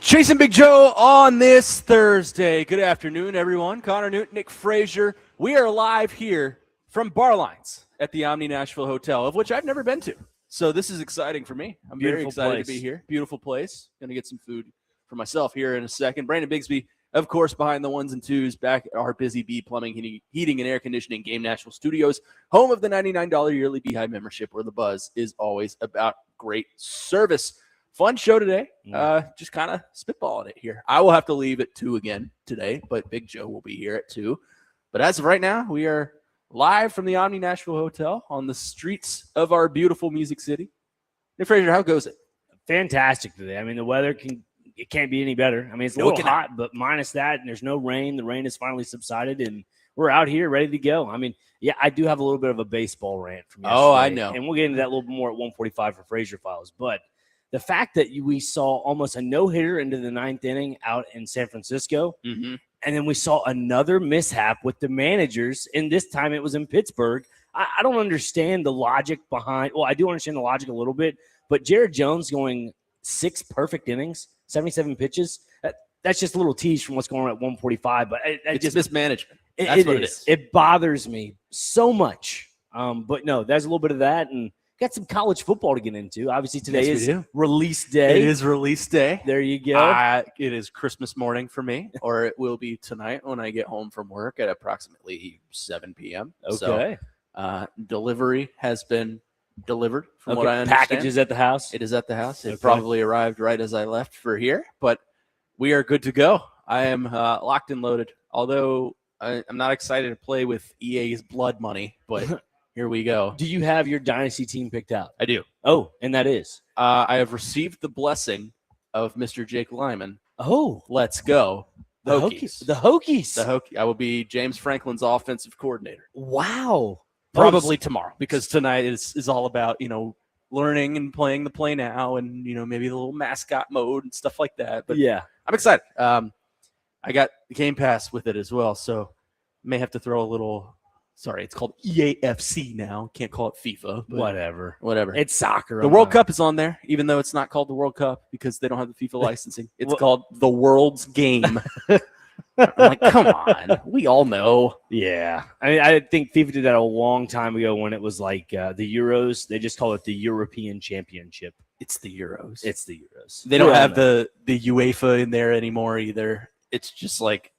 Chasing Big Joe on this Thursday. Good afternoon, everyone. Connor, Nute, Nick Frazier. We are live here from Barlines at the Omni Nashville Hotel, of which I've never been to. So this is exciting for me. I'm very excited to be here. Beautiful place. Going to get some food for myself here in a second. Brandon Bigsby, of course, behind the ones and twos, back at our Busy Bee Plumbing, Heating, and Air Conditioning Game National Studios, home of the $99 yearly Beehive membership, where the buzz is always about great service. Fun show today. Just kind of spitballing it here. I will have to leave at 2 again today, but Big Joe will be here at 2. But as of right now, we are live from the Omni Nashville Hotel on the streets of our beautiful Music City. Nick Frazier, how goes it? Fantastic today. I mean, the weather can't be any better. I mean, it's a little hot, but minus that, and there's no rain. The rain has finally subsided, and we're out here ready to go. I mean, yeah, I do have a little bit of a baseball rant from yesterday. Oh, I know. And we'll get into that a little bit more at 145 for Frazier Files. But the fact that we saw almost a no-hitter into the 9th inning out in San Francisco, and then we saw another mishap with the managers, and this time it was in Pittsburgh. I don't understand the logic behind – well, I do understand the logic a little bit, but Jared Jones going 6 perfect innings, 77 pitches, that's just a little tease from what's going on at 145. But it's just mismanagement. That's what it is. It bothers me so much. But, no, there's a little bit of that, and – got some college football to get into. Obviously, today is release day. It is release day. There you go. It is Christmas morning for me, or it will be tonight when I get home from work at approximately 7 p.m. Okay. So, delivery has been delivered from what I understand. Package is at the house? It is at the house. It probably arrived right as I left for here, but we are good to go. I am locked and loaded, although I'm not excited to play with EA's blood money, but here we go. Do you have your dynasty team picked out? I do. Oh, and that is? I have received the blessing of Mr. Jake Lyman. Oh. Let's go. The Hokies. The Hokies. I will be James Franklin's offensive coordinator. Wow. Probably tomorrow, because tonight is all about, learning and playing the play now and, maybe the little mascot mode and stuff like that. But yeah, I'm excited. I got the Game Pass with it as well, so may have to throw a little – sorry, it's called EAFC now. Can't call it FIFA. Whatever. It's soccer. The World Cup is on there, even though it's not called the World Cup because they don't have the FIFA licensing. It's called the World's Game. I'm like, come on. We all know. Yeah. I mean, I think FIFA did that a long time ago when it was like the Euros. They just call it the European Championship. It's the Euros. They don't have the UEFA in there anymore either. It's just like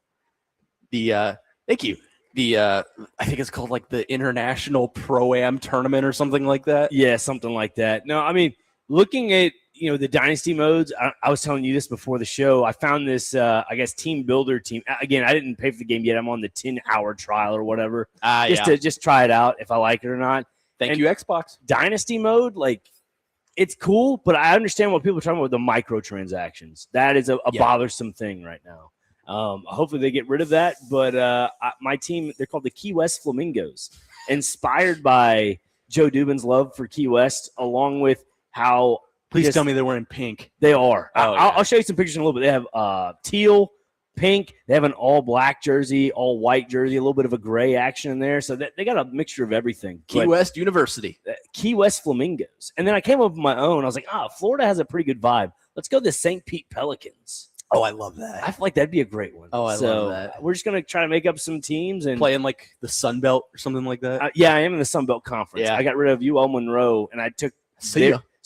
the thank you. I think it's called like the International Pro-Am Tournament or something like that. Yeah, something like that. No, I mean, looking at, the dynasty modes, I was telling you this before the show. I found this, team builder team. Again, I didn't pay for the game yet. I'm on the 10-hour trial or whatever. To try it out if I like it or not. Thank you, Xbox. Dynasty mode, it's cool, but I understand what people are talking about with the microtransactions. That is a bothersome thing right now. Hopefully they get rid of that, but my team, they're called the Key West Flamingos, inspired by Joe Dubin's love for Key West, along with how please tell me they're wearing pink. They are. I'll show you some pictures in a little bit. They have teal, pink. They have an all black jersey, all white jersey, a little bit of a gray action in there. So they got a mixture of everything. Key West University, Key West Flamingos. And then I came up with my own. I was like, Florida has a pretty good vibe. Let's go to the St. Pete Pelicans. Oh, I love that. I feel like that'd be a great one. Oh, I love that. We're just going to try to make up some teams and play in like the Sun Belt or something like that. I am in the Sun Belt Conference. Yeah. I got rid of UL Monroe, and I took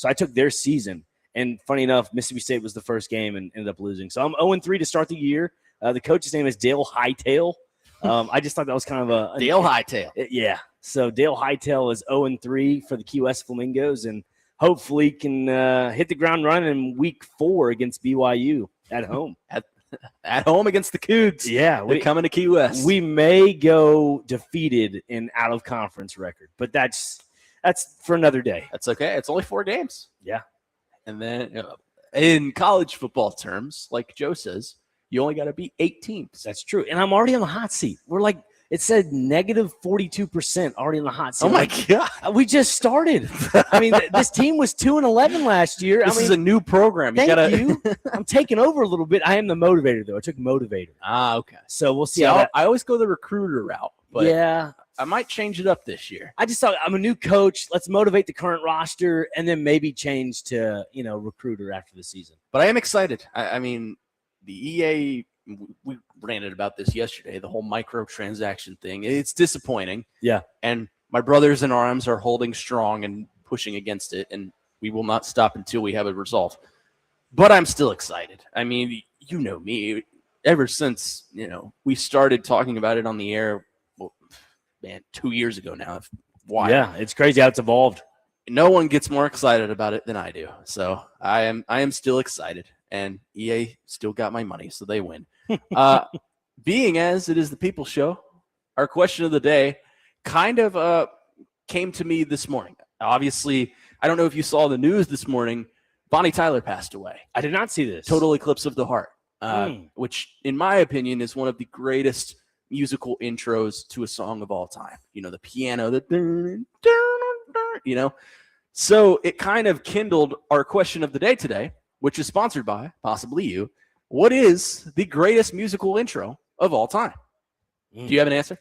I took their season. And funny enough, Mississippi State was the first game and ended up losing. So I'm 0-3 to start the year. The coach's name is Dale Hightail. I just thought that was kind of Dale Hightail. Yeah. So Dale Hightail is 0-3 for the Key West Flamingos, and hopefully can hit the ground running in week 4 against BYU at home. At home against the Cougs. Yeah. They're coming to Key West. We may go defeated in out-of-conference record, but that's for another day. That's okay. It's only 4 games. Yeah. And then in college football terms, like Joe says, you only got to beat 8 teams. That's true. And I'm already on the hot seat. We're like, it said negative 42% already in the hot seat. Oh, my God. We just started. I mean, this team was 2-11 last year. This is a new program. Thank you. I'm taking over a little bit. I am the motivator, though. I took motivator. Okay. So we'll see how that. I always go the recruiter route. But yeah. I might change it up this year. I just thought I'm a new coach. Let's motivate the current roster and then maybe change to, recruiter after the season. But I am excited. I mean, the EA, we ranted about this yesterday, the whole microtransaction thing. It's disappointing. Yeah. And my brothers in arms are holding strong and pushing against it, and we will not stop until we have it resolved. But I'm still excited. I mean, you know me. Ever since, we started talking about it on the air, 2 years ago now. Why? Yeah, it's crazy how it's evolved. No one gets more excited about it than I do. So I am still excited, and EA still got my money, so they win. Being as it is the People Show, our question of the day kind of came to me this morning. Obviously, I don't know if you saw the news this morning. Bonnie Tyler passed away. I did not see this. Total eclipse of the heart, which, in my opinion, is one of the greatest musical intros to a song of all time. The piano, So it kind of kindled our question of the day today, which is sponsored by, possibly you. What is the greatest musical intro of all time? Do you have an answer?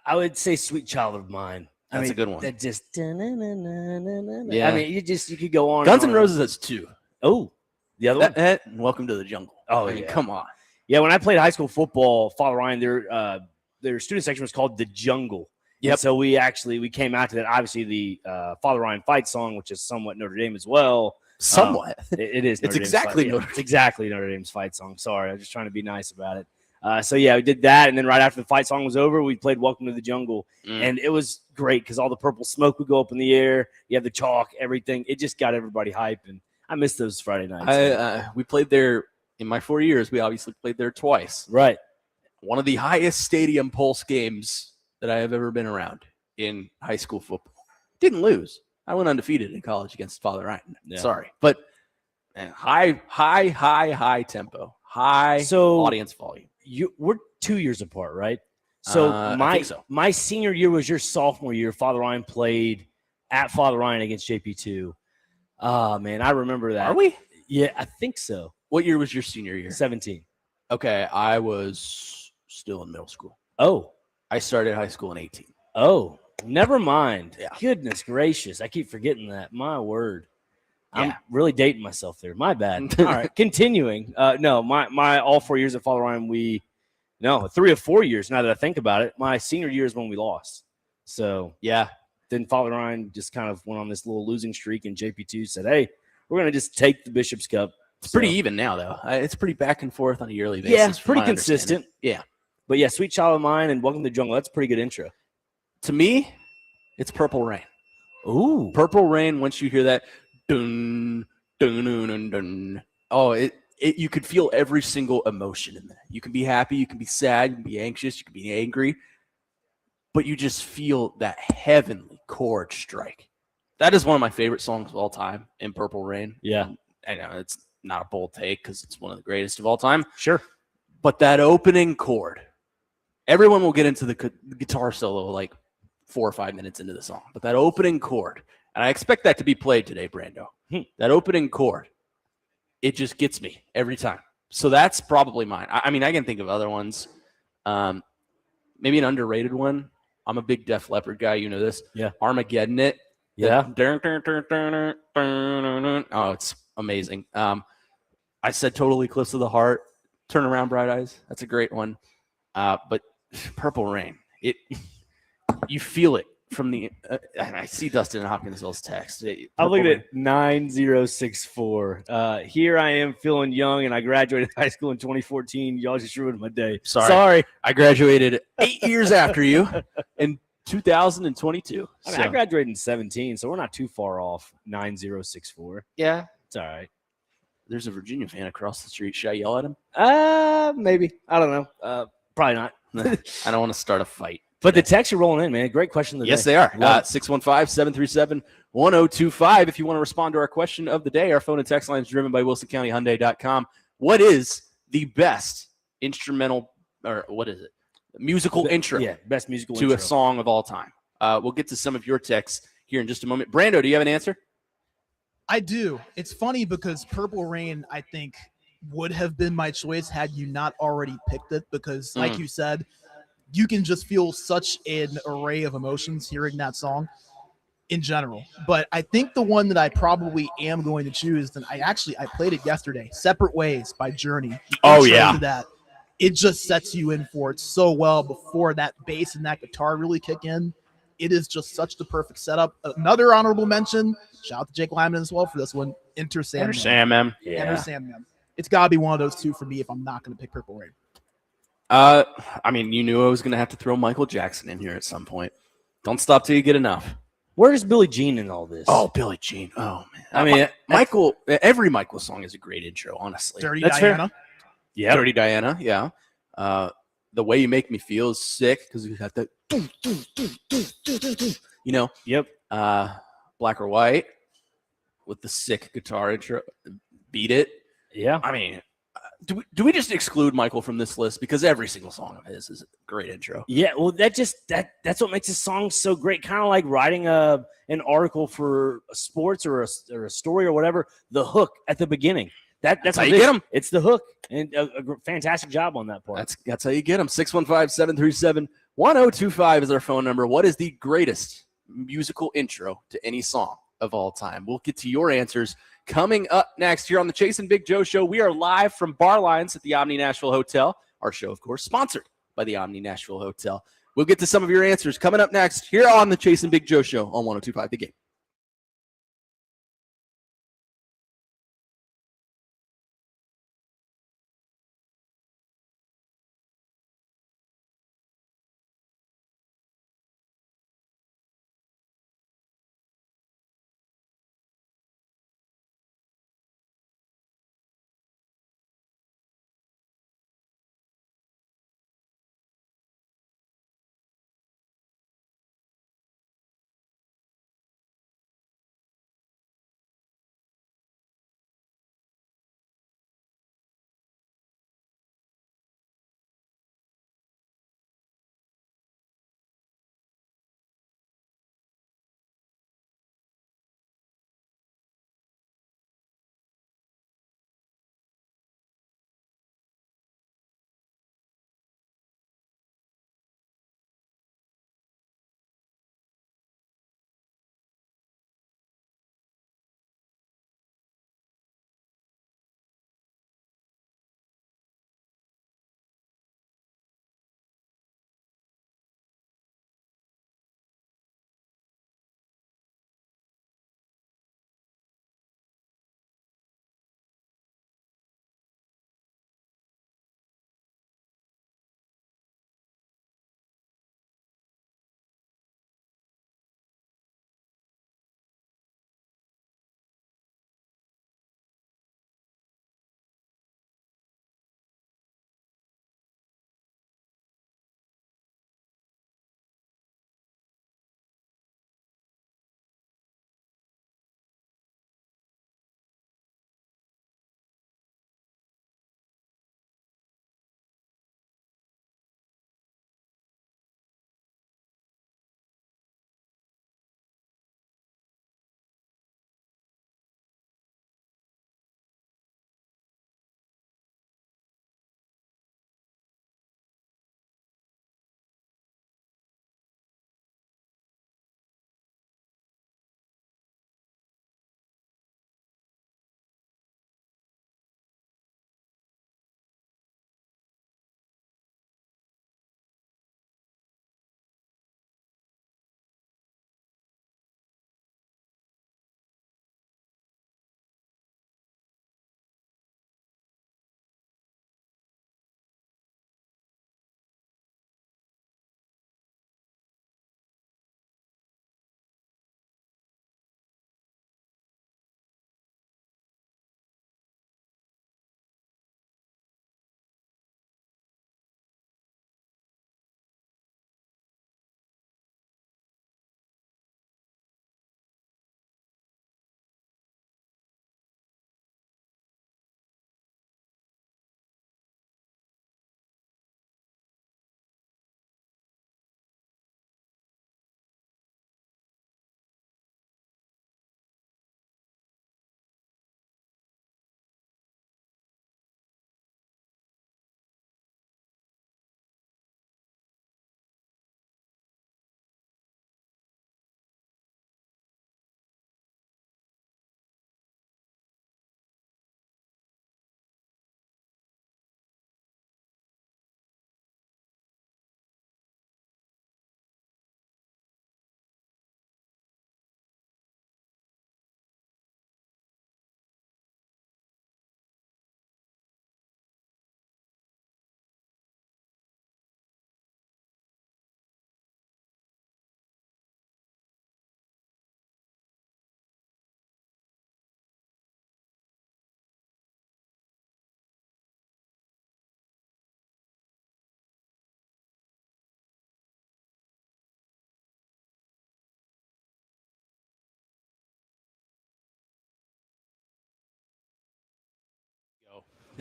I would say Sweet Child of Mine. That's a good one. That just Yeah. I mean, you could go on. Guns N' Roses has 2. Oh, the other one. And Welcome to the Jungle. Oh, I mean, come on. Yeah, when I played high school football, Father Ryan, their student section was called The Jungle. Yep. And so we came out to that. Obviously, the Father Ryan fight song, which is somewhat Notre Dame as well. Somewhat. It is. It's exactly Notre Dame. It's exactly Notre Dame's fight song. Sorry, I was just trying to be nice about it. So yeah, we did that, and then right after the fight song was over, we played "Welcome to the Jungle," and it was great because all the purple smoke would go up in the air. You have the chalk, everything. It just got everybody hype, and I miss those Friday nights. We played there in my 4 years. We obviously played there twice. Right. One of the highest stadium pulse games that I have ever been around in high school football. Didn't lose. I went undefeated in college against Father Ryan. Yeah. Sorry, but high tempo, high audience volume. We're 2 years apart, right? So I think so. My senior year was your sophomore year. Father Ryan played at Father Ryan against JP2. Oh, man, I remember that. Are we? Yeah, I think so. What year was your senior year? 17. Okay, I was still in middle school. Oh. I started high school in 18. Oh, never mind. Yeah. Goodness gracious. I keep forgetting that. My word. Yeah. I'm really dating myself there. My bad. All right, continuing. No, my all 4 years at Father Ryan, 3 or 4 years now that I think about it. My senior year is when we lost. So, yeah. Then Father Ryan just kind of went on this little losing streak, and JP2 said, hey, we're going to just take the Bishop's Cup. It's pretty even now, though. It's pretty back and forth on a yearly basis. Yeah, it's pretty consistent. Yeah. But, yeah, Sweet Child of Mine and Welcome to the Jungle, that's a pretty good intro. To me, it's Purple Rain. Ooh. Purple Rain, once you hear that, dun, dun, dun, dun, dun. Oh, you could feel every single emotion in there. You can be happy, you can be sad, you can be anxious, you can be angry, but you just feel that heavenly chord strike. That is one of my favorite songs of all time, in Purple Rain. Yeah. I know it's not a bold take because it's one of the greatest of all time. Sure. But that opening chord, everyone will get into the guitar solo like 4 or 5 minutes into the song. But that opening chord, and I expect that to be played today, Brando. That opening chord, it just gets me every time. So that's probably mine. I mean, I can think of other ones. Maybe an underrated one. I'm a big Def Leppard guy. You know this. Yeah. Armageddon It. Yeah. Oh, it's amazing. I said Total Eclipse of the Heart. Turn Around Bright Eyes. That's a great one. But Purple Rain, you feel it from the I see Dustin Hopkinsville's text. I looked at 9064. Here I am feeling young, and I graduated high school in 2014. Y'all just ruined my day. Sorry. I graduated 8 years after you in 2022. I graduated in 17, so we're not too far off 9064. Yeah. It's all right. There's a Virginia fan across the street. Should I yell at him? Maybe. I don't know. Probably not. I don't want to start a fight. But the texts are rolling in, man. Great question of the day. Yes, they are. 615-737-1025. If you want to respond to our question of the day, our phone and text line is driven by WilsonCountyHyundai.com. What is the best instrumental, or what is it? Musical intro. Yeah, best musical to intro. a song of all time. We'll get to some of your texts here in just a moment. Brando, do you have an answer? I do. It's funny because Purple Rain, I think, would have been my choice had you not already picked it because, like you said, you can just feel such an array of emotions hearing that song in general. But I think the one that I probably am going to choose, and I played it yesterday, Separate Ways by Journey. The Oh, intro yeah. to that, it just sets you in for it so well before that bass and that guitar really kick in. It is just such the perfect setup. Another honorable mention, shout out to Jake Lyman as well for this one, Enter Sandman. Sandman. Enter Sandman. It's got to be one of those two for me if I'm not going to pick Purple Rain. I mean, you knew I was going to have to throw Michael Jackson in here at some point. Don't stop till you get enough. Where's Billie Jean in all this? Oh, Billie Jean. Oh, man. I mean, Michael, every Michael song is a great intro, honestly. Dirty That's Diana. Yeah. Dirty Diana, yeah. The Way You Make Me Feel is sick because you got that, you know. Yep. Black or White with the sick guitar intro. Beat It. Yeah. I mean, do we just exclude Michael from this list because every single song of his is a great intro? Yeah, well, that's what makes this song so great. Kind of like writing an article for sports or a story or whatever. The hook at the beginning. That's how you get them. It's the hook, and a fantastic job on that part. That's how you get them. 615-737-1025 is our phone number. What is the greatest musical intro to any song of all time? We'll get to your answers coming up next here on the Chase and Big Joe Show. We are live from Bar Lines at the Omni Nashville Hotel. Our show, of course, sponsored by the Omni Nashville Hotel. We'll get to some of your answers coming up next here on the Chase and Big Joe Show on 102.5 The Game.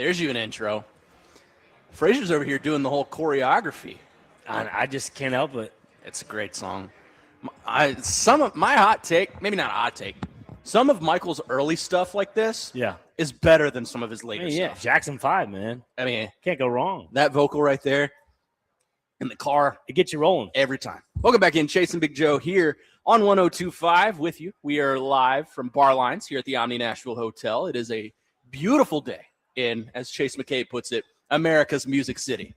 There's you an intro. Frazier's over here doing the whole choreography. I just can't help it. It's a great song. Some of my hot take, maybe not a hot take, some of Michael's early stuff like this is better than some of his later stuff. Jackson 5, man. I mean, can't go wrong. That vocal right there in the car, it gets you rolling every time. Welcome back in. Chase and Big Joe here on 102.5 with you. We are live from Bar Lines here at the Omni Nashville Hotel. It is a beautiful day in, as Chase McKay puts it, America's Music City,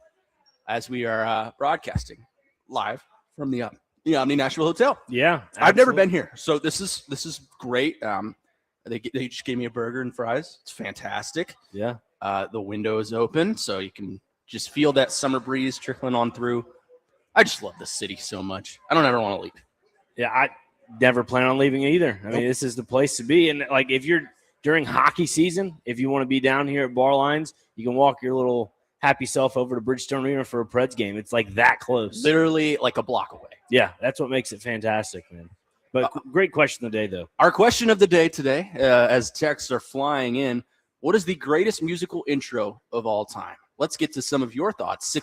as we are broadcasting live from the Omni Nashville Hotel. Yeah, absolutely. I've never been here, so this is great. They just gave me a burger and fries. It's fantastic. Yeah. The window is open, so you can just feel that summer breeze trickling on through. I just love this city so much. I don't ever want to leave. Yeah, I never plan on leaving either. I mean, this is the place to be. And like, if you're during hockey season, if you want to be down here at Bar Lines, you can walk your little happy self over to Bridgestone Arena for a Preds game. It's like that close. Literally like a block away. Yeah, that's what makes it fantastic, man. But great question of the day, though. Our question of the day today, as texts are flying in, what is the greatest musical intro of all time? Let's get to some of your thoughts.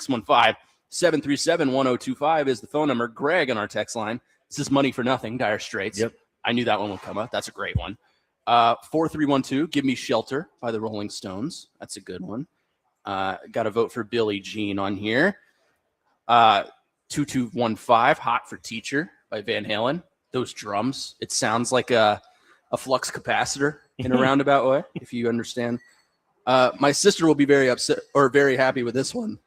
615-737-1025 is the phone number. Greg on our text line. This is Money for Nothing, Dire Straits. Yep. I knew that one would come up. That's a great one. 4312, Give Me Shelter by the Rolling Stones. That's a good one. Got to vote for Billie Jean on here. 2215, Hot for Teacher by Van Halen. Those drums, it sounds like a flux capacitor in a roundabout way, if you understand. My sister will be very upset or very happy with this one.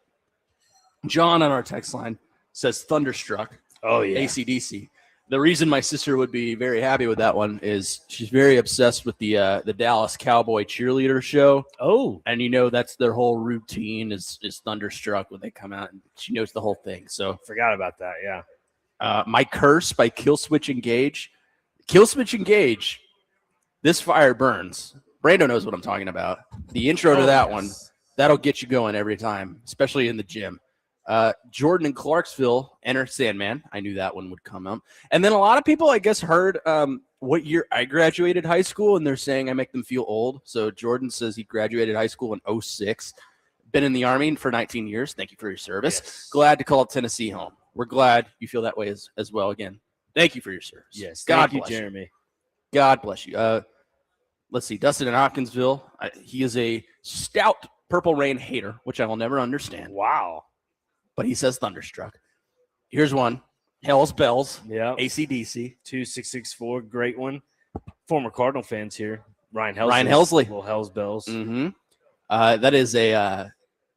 John on our text line says Thunderstruck. Oh, yeah. AC/DC. The reason my sister would be very happy with that one is she's very obsessed with the Dallas Cowboy cheerleader show. Oh. And that's their whole routine is Thunderstruck when they come out, and she knows the whole thing. So forgot about that, yeah. My Curse by Killswitch Engage. Killswitch Engage, This Fire Burns. Brando knows what I'm talking about. The intro to that one, that'll get you going every time, especially in the gym. Jordan and Clarksville, Enter Sandman. I knew that one would come up. And then a lot of people, I guess, heard what year I graduated high school, and they're saying I make them feel old. So Jordan says he graduated high school in 06. Been in the Army for 19 years. Thank you for your service. Yes. Glad to call Tennessee home. We're glad you feel that way as well. Again, thank you for your service. Yes, God thank you, bless Jeremy. You. God bless you. Let's see. Dustin in Hopkinsville. He is a stout Purple Rain hater, which I will never understand. Wow. But he says Thunderstruck. Here's one. Hell's Bells. Yeah. AC/DC. 2664, great one. Former Cardinal fans here. Ryan Helsley. Little Hell's Bells. Mm-hmm. That is a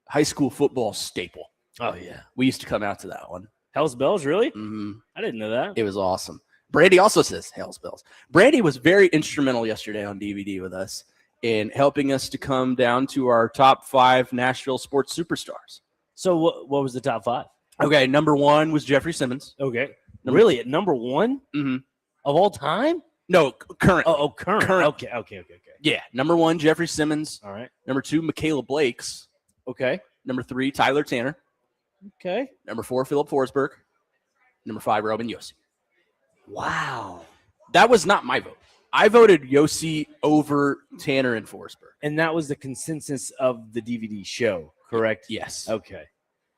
high school football staple. Oh, yeah. We used to come out to that one. Hell's Bells, really? Mm-hmm. I didn't know that. It was awesome. Brandy also says Hell's Bells. Brandy was very instrumental yesterday on DVD with us in helping us to come down to our top 5 Nashville sports superstars. So what was the top 5? Okay, number 1 was Jeffrey Simmons. Okay. Really? At number 1? Mm-hmm. Of all time? No, current. Oh, current. Okay. Yeah, number 1, Jeffrey Simmons. All right. Number 2, Michaela Blakes. Okay. Number 3, Tyler Tanner. Okay. Number 4, Philip Forsberg. Number 5, Robin Yossi. Wow. That was not my vote. I voted Yossi over Tanner and Forsberg. And that was the consensus of the DVD show, correct? Yes. Okay.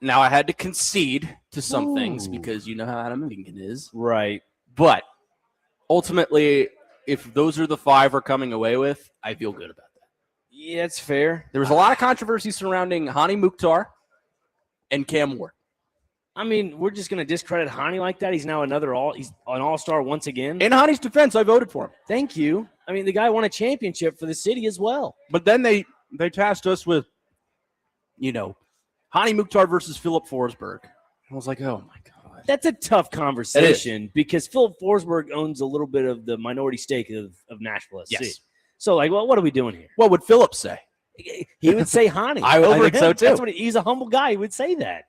Now, I had to concede to some things because you know how Adam Lincoln is. Right. But ultimately, if those are the 5 we're coming away with, I feel good about that. Yeah, it's fair. There was a lot of controversy surrounding Hani Mukhtar and Cam Ward. I mean, we're just going to discredit Hani like that. He's now he's an all-star once again. In Hani's defense, I voted for him. Thank you. I mean, the guy won a championship for the city as well. But then they tasked us with, Hani Mukhtar versus Philip Forsberg. I was like, oh, my God. That's a tough conversation because Philip Forsberg owns a little bit of the minority stake of Nashville SC. Yes. So, what are we doing here? What would Philip say? He would say Hani. I think so, too. That's he's a humble guy. He would say that.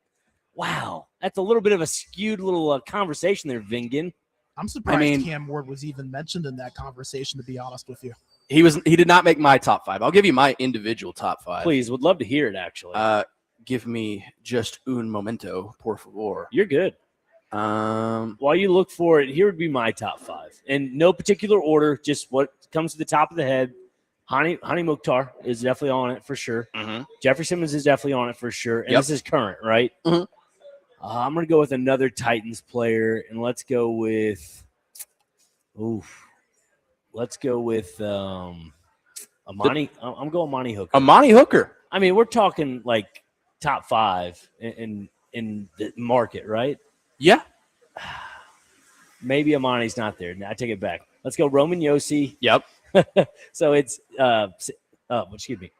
Wow. That's a little bit of a skewed little conversation there, Vingen. I'm surprised Cam Ward was even mentioned in that conversation, to be honest with you. He did not make my top 5. I'll give you my individual top 5. Please, would love to hear it, actually. Give me just un momento, por favor. You're good. While you look for it, here would be my top 5. In no particular order, just what comes to the top of the head. Hani Mukhtar is definitely on it for sure. Mm-hmm. Jeffrey Simmons is definitely on it for sure. And Yep. this is current, right? Mhm. I'm going to go with another Titans player, and let's go with Amani. I'm going Amani Hooker. Amani Hooker. I mean, we're talking like top 5 in the market, right? Yeah. Maybe Amani's not there. I take it back. Let's go Roman Yossi. Yep. So it's excuse me.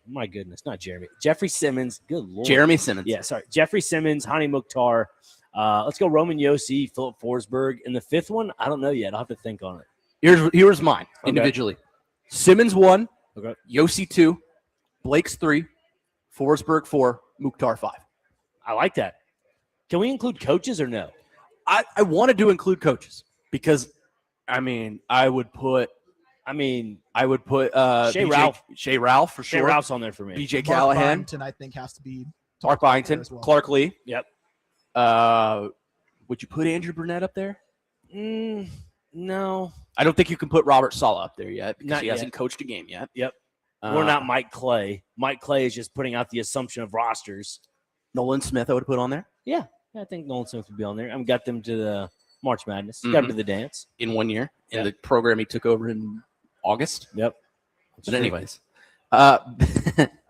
My goodness, not Jeremy. Jeffrey Simmons. Good Lord. Jeremy Simmons. Yeah, sorry. Jeffrey Simmons, Hani Mukhtar. Let's go Roman Yossi, Philip Forsberg. And the 5th one, I don't know yet. I'll have to think on it. Here's mine Okay. individually. Simmons 1, Okay. Yossi 2, Blake's 3, Forsberg 4, Mukhtar 5. I like that. Can we include coaches or no? I wanted to include coaches because, I mean, I would put Shea Ralph. Shea Ralph for Shea sure. Ralph's on there for me. BJ Mark Callahan, Byington, I think, has to be Mark there Byington, as well. Clark Lee. Yep. Would you put Andrew Burnett up there? No. I don't think you can put Robert Saleh up there yet because Not he yet. hasn't coached a game yet. Yep. We're not Mike Clay. Mike Clay is just putting out the assumption of rosters. Nolan Smith I would put on there Yeah, I think Nolan Smith would be on there. I've got them to the March Madness. Got them to the dance. in 1 year in Yeah. the program he took over in August. Yep. But anyways,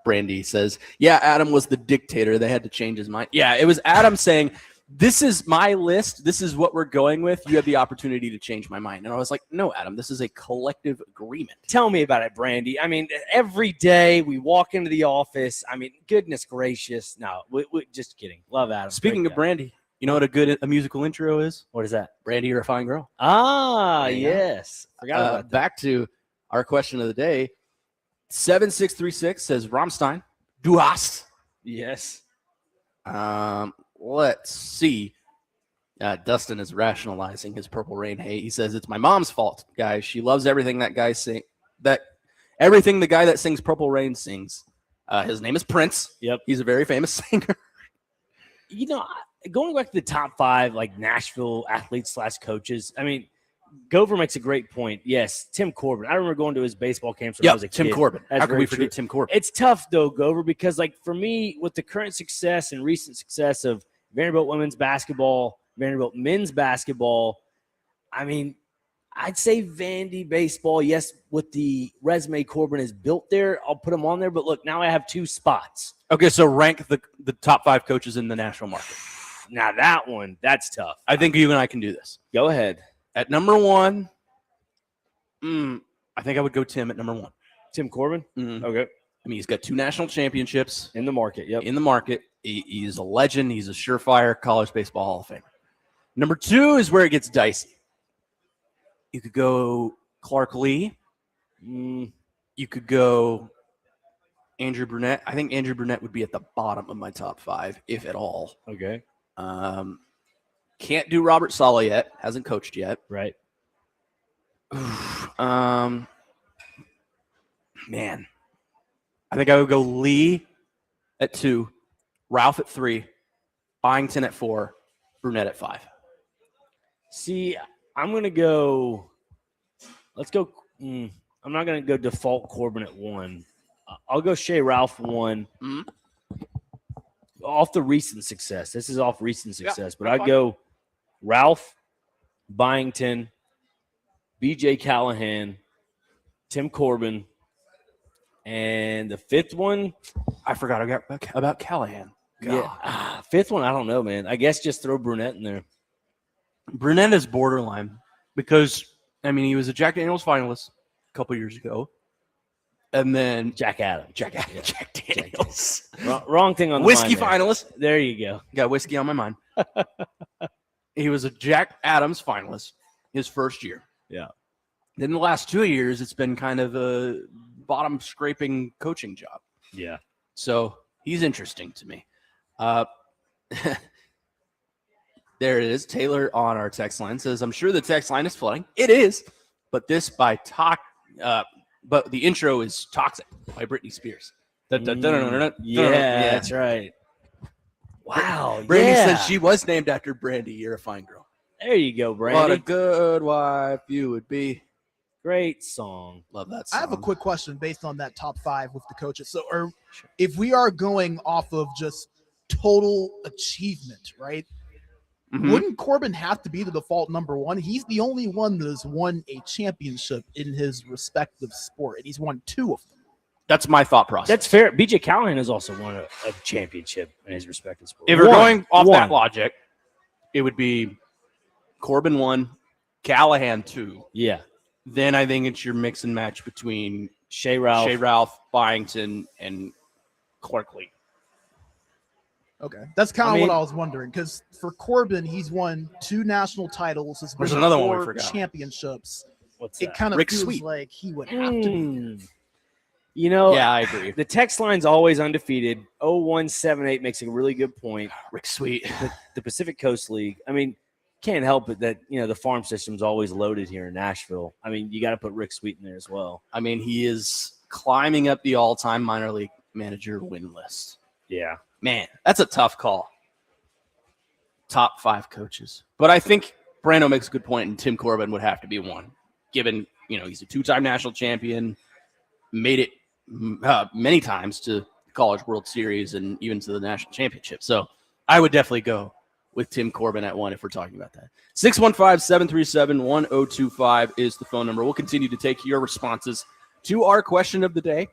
Brandy says, yeah, Adam was the dictator. They had to change his mind. Yeah, it was Adam saying, this is my list. This is what we're going with. You have the opportunity to change my mind. And I was like, no, Adam, this is a collective agreement. Tell me about it, Brandy. I mean, every day we walk into the office. I mean, goodness gracious. No, we just kidding. Love Adam. Speaking Great of guy. Brandy, you know what a musical intro is? What is that? Brandy, you're a fine girl. Ah, There you go. yes. Forgot about that. Back to our question of the day. 7636 says, Rammstein, du hast. Yes. Let's see. Dustin is rationalizing his Purple Rain hate. He says it's my mom's fault, guys. She loves everything that guy sing. Everything the guy that sings Purple Rain sings. His name is Prince. Yep. He's a very famous singer. You know, going back to the top 5, like Nashville athletes / coaches. I mean, Gover makes a great point. Yes, Tim Corbin. I remember going to his baseball camps when I was a kid. Tim Corbin. That's How can very we forget true. Tim Corbin? It's tough though, Gover, because like for me, with the current success and recent success of Vanderbilt women's basketball, Vanderbilt men's basketball, I mean, I'd say Vandy baseball. Yes, with the resume Corbin has built there, I'll put him on there. But look, now I have 2 spots. Okay, so rank the top 5 coaches in the national market. Now that's tough. I think you and I can do this. Go ahead, At number 1, I think I would go Tim at number 1. Tim Corbin. Mhm. Okay, I mean, he's got 2 national championships in the market. Yep. in the market. He's a legend. He's a surefire college baseball Hall of Famer. Number 2 is where it gets dicey. You could go Clark Lee. You could go Andrew Burnett. I think Andrew Burnett would be at the bottom of my top 5, if at all. Okay. Can't do Robert Saleh yet. Hasn't coached yet. Right. Man. I think I would go Lee at 2, Ralph at 3, Byington at 4, Burnett at 5. See, I'm going to go – let's go I'm not going to go default Corbin at 1. I'll go Shea Ralph 1. Mhm. Off the recent success. This is off recent success. But that's I'd go Ralph, Byington, BJ Callahan, Tim Corbin, and the 5th one – I forgot about Callahan. God. yeah, 5th one, I don't know, man. I guess just throw Burnett in there. Burnett is borderline because, I mean, he was a Jack Daniels finalist a couple years ago. And then Jack Adams. Jack Daniels. Wrong thing on the Whiskey mind there. finalist. There you go. Got whiskey on my mind. He was a Jack Adams finalist his first year. Yeah. Then the last 2 years, it's been kind of a bottom scraping coaching job. Yeah. So he's interesting to me. There it is. Taylor on our text line says, I'm sure the text line is flooding. It is. But but the intro is Toxic by Britney Spears. Yeah, that's right. Wow. Brandy yeah. says she was named after Brandy. You're a fine girl. There you go, What a Brandy. good wife you would be. Great song. Love that I song. have a quick question based on that top 5 with the coaches. So, if we are going off of just total achievement, right? Mhm. Wouldn't Corbin have to be the default number one? He's the only one that has won a championship in his respective sport, and he's won 2 of them. That's my thought process. That's fair. BJ Callahan has also won a championship in his respective sport. If we're going off that logic, it would be Corbin 1, Callahan 2. Yeah. Then I think it's your mix and match between Shea Ralph, Byington, and Clarkley. Okay, that's kind of what I was wondering, because for Corbin, he's won 2 national titles. There's another one we 4 forgot. Championships. What's It that? kind of Rick feels Sweet. like he would have to be. You know, Yeah, I agree. The text line's always undefeated. 0178 makes a really good point. Rick Sweet. The Pacific Coast League. I mean, can't help it that, the farm system's always loaded here in Nashville. I mean, you got to put Rick Sweet in there as well. I mean, he is climbing up the all-time minor league manager win list. Yeah. Man, that's a tough call. Top 5 coaches. But I think Brando makes a good point, and Tim Corbin would have to be one, given, he's a 2-time national champion, made it many times to the College World Series and even to the national championship. So I would definitely go with Tim Corbin at 1 if we're talking about that. 615-737-1025 is the phone number. We'll continue to take your responses to our question of the day.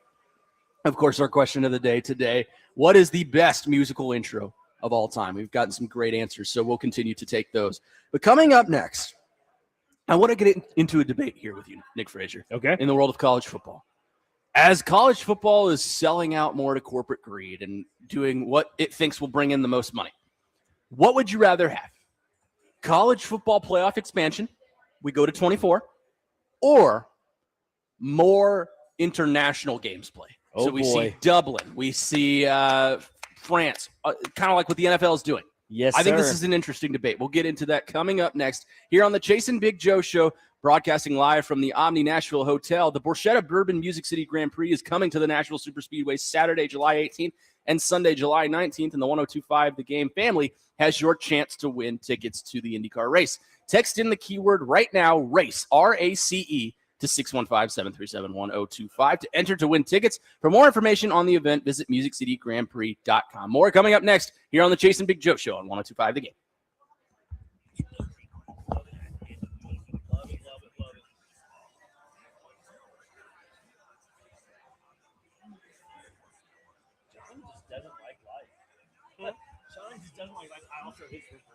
Of course, our question of the day today, what is the best musical intro of all time? We've gotten some great answers, so we'll continue to take those. But coming up next, I want to get into a debate here with you, Nick Frazier. Okay. In the world of college football. As college football is selling out more to corporate greed and doing what it thinks will bring in the most money, what would you rather have? College football playoff expansion, we go to 24, or more international games play? So we see Dublin, we see France, kind of like what the NFL is doing. Yes, I think this is an interesting debate. We'll get into that coming up next here on the Chase and Big Joe Show, broadcasting live from the Omni Nashville Hotel. The Borchetta Bourbon Music City Grand Prix is coming to the Nashville Superspeedway Saturday, July 18th and Sunday, July 19th. And the 102.5 The Game family has your chance to win tickets to the IndyCar race. Text in the keyword right now, RACE, R-A-C-E, to 615-737-1025 to enter to win tickets. For more information on the event, visit musiccitygrandprix.com. More coming up next here on the Chase and Big Joe Show on 102.5 The Game. Sean just doesn't like life. I also hate football.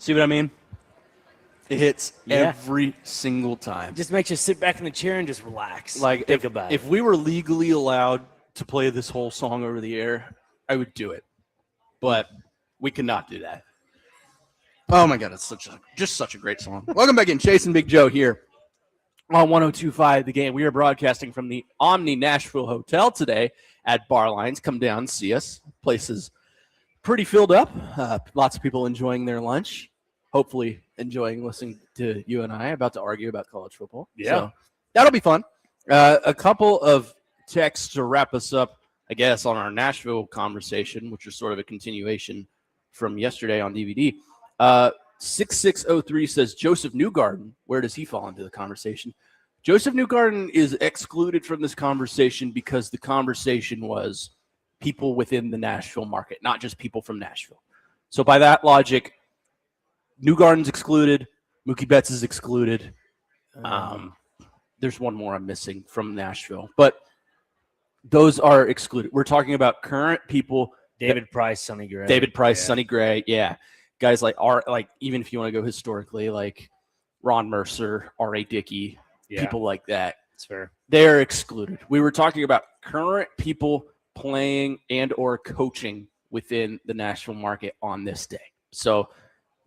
See what I mean? It hits Yeah. every single time. It just makes you sit back in the chair and just relax. Like think about if we were legally allowed to play this whole song over the air, I would do it. But we cannot do that. Oh my God, it's just such a great song. Welcome back in, Chase and Big Joe here on 102.5 The Game. We are broadcasting from the Omni Nashville Hotel today at Barlines. Come down and see us. Place is pretty filled up. Lots of people enjoying their lunch. Hopefully enjoying listening to you and I about to argue about college football. Yeah. So that'll be fun. A couple of texts to wrap us up, I guess, on our Nashville conversation, which is sort of a continuation from yesterday on DVD. 6603 says Joseph Newgarden. Where does he fall into the conversation? Joseph Newgarden is excluded from this conversation because the conversation was people within the Nashville market, not just people from Nashville. So by that logic, Newgarden's excluded. Mookie Betts is excluded. There's one more I'm missing from Nashville, but those are excluded. We're talking about current people. David Price, Sonny Gray. David Price, Sonny Gray, yeah. Guys like even if you want to go historically, like Ron Mercer, R.A. Dickey, people like that. That's fair. They're excluded. We were talking about current people playing and or coaching within the Nashville market on this day. So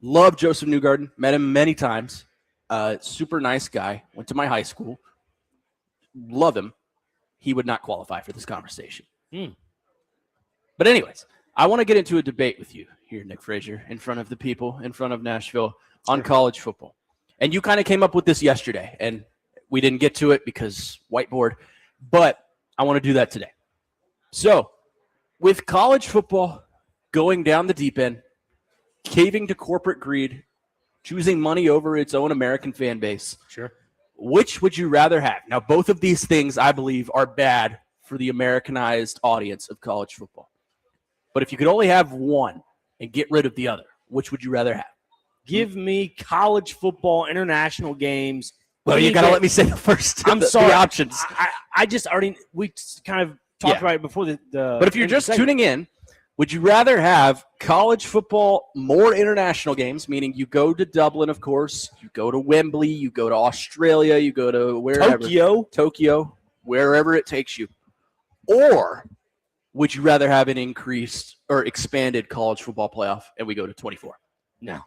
love Joseph Newgarden. Met him many times. Super nice guy. Went to my high school. Love him. He would not qualify for this conversation. But anyways, I want to get into a debate with you here, Nick Frazier, in front of the people, in front of Nashville on college football. And you kind of came up with this yesterday, and we didn't get to it because whiteboard, but I want to do that today. So with college football going down the deep end, caving to corporate greed, choosing money over its own American fan base, Sure. which would you rather have? Now, both of these things, I believe, are bad for the Americanized audience of college football. But if you could only have one and get rid of the other, which would you rather have? Give me college football international games. Well, you got to let me say the first. I'm sorry. The options. I just already – we kind of talked about it before the But if you're just tuning in, would you rather have college football, more international games, meaning you go to Dublin, of course, you go to Wembley, you go to Australia, you go to wherever. Tokyo, wherever it takes you. Or would you rather have an increased or expanded college football playoff and we go to 24? No.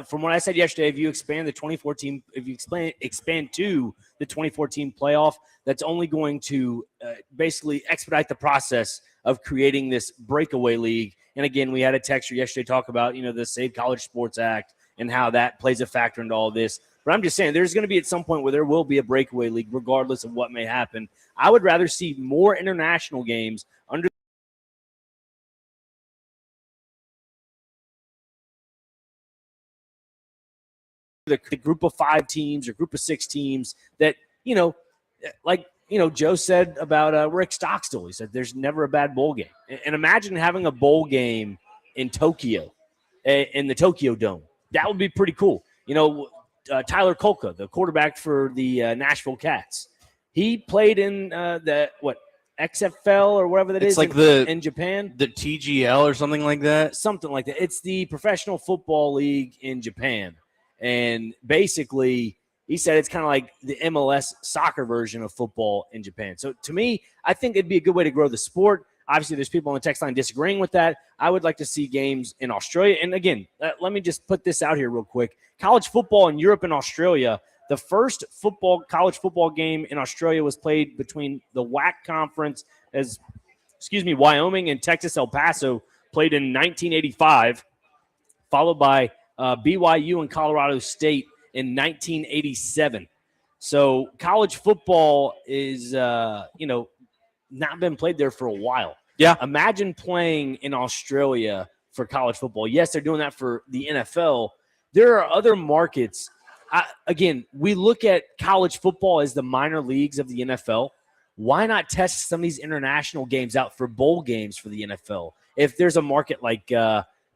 From what I said yesterday, if you expand the 2014, if you expand to the 2014 playoff, that's only going to basically expedite the process of creating this breakaway league. And again, we had a texter yesterday talk about, the Save College Sports Act and how that plays a factor into all this. But I'm just saying there's going to be at some point where there will be a breakaway league, regardless of what may happen. I would rather see more international games under the group of 5 teams or group of 6 teams that, Joe said about Rick Stockstill. He said there's never a bad bowl game. And imagine having a bowl game in Tokyo, in the Tokyo Dome. That would be pretty cool. Tyler Kolka, the quarterback for the Nashville Cats, he played in XFL or whatever that it's is like in Japan. The TGL or something like that? Something like that. It's the Professional Football League in Japan. And basically, he said it's kind of like the MLS soccer version of football in Japan. So to me, I think it'd be a good way to grow the sport. Obviously, there's people on the text line disagreeing with that. I would like to see games in Australia. And again, let me just put this out here real quick. College football in Europe and Australia, the first college football game in Australia was played between the WAC conference Wyoming and Texas El Paso, played in 1985, followed by BYU and Colorado State in 1987. So college football is, not been played there for a while. Yeah. Imagine playing in Australia for college football. Yes, they're doing that for the NFL. There are other markets. We look at college football as the minor leagues of the NFL. Why not test some of these international games out for bowl games for the NFL? If there's a market like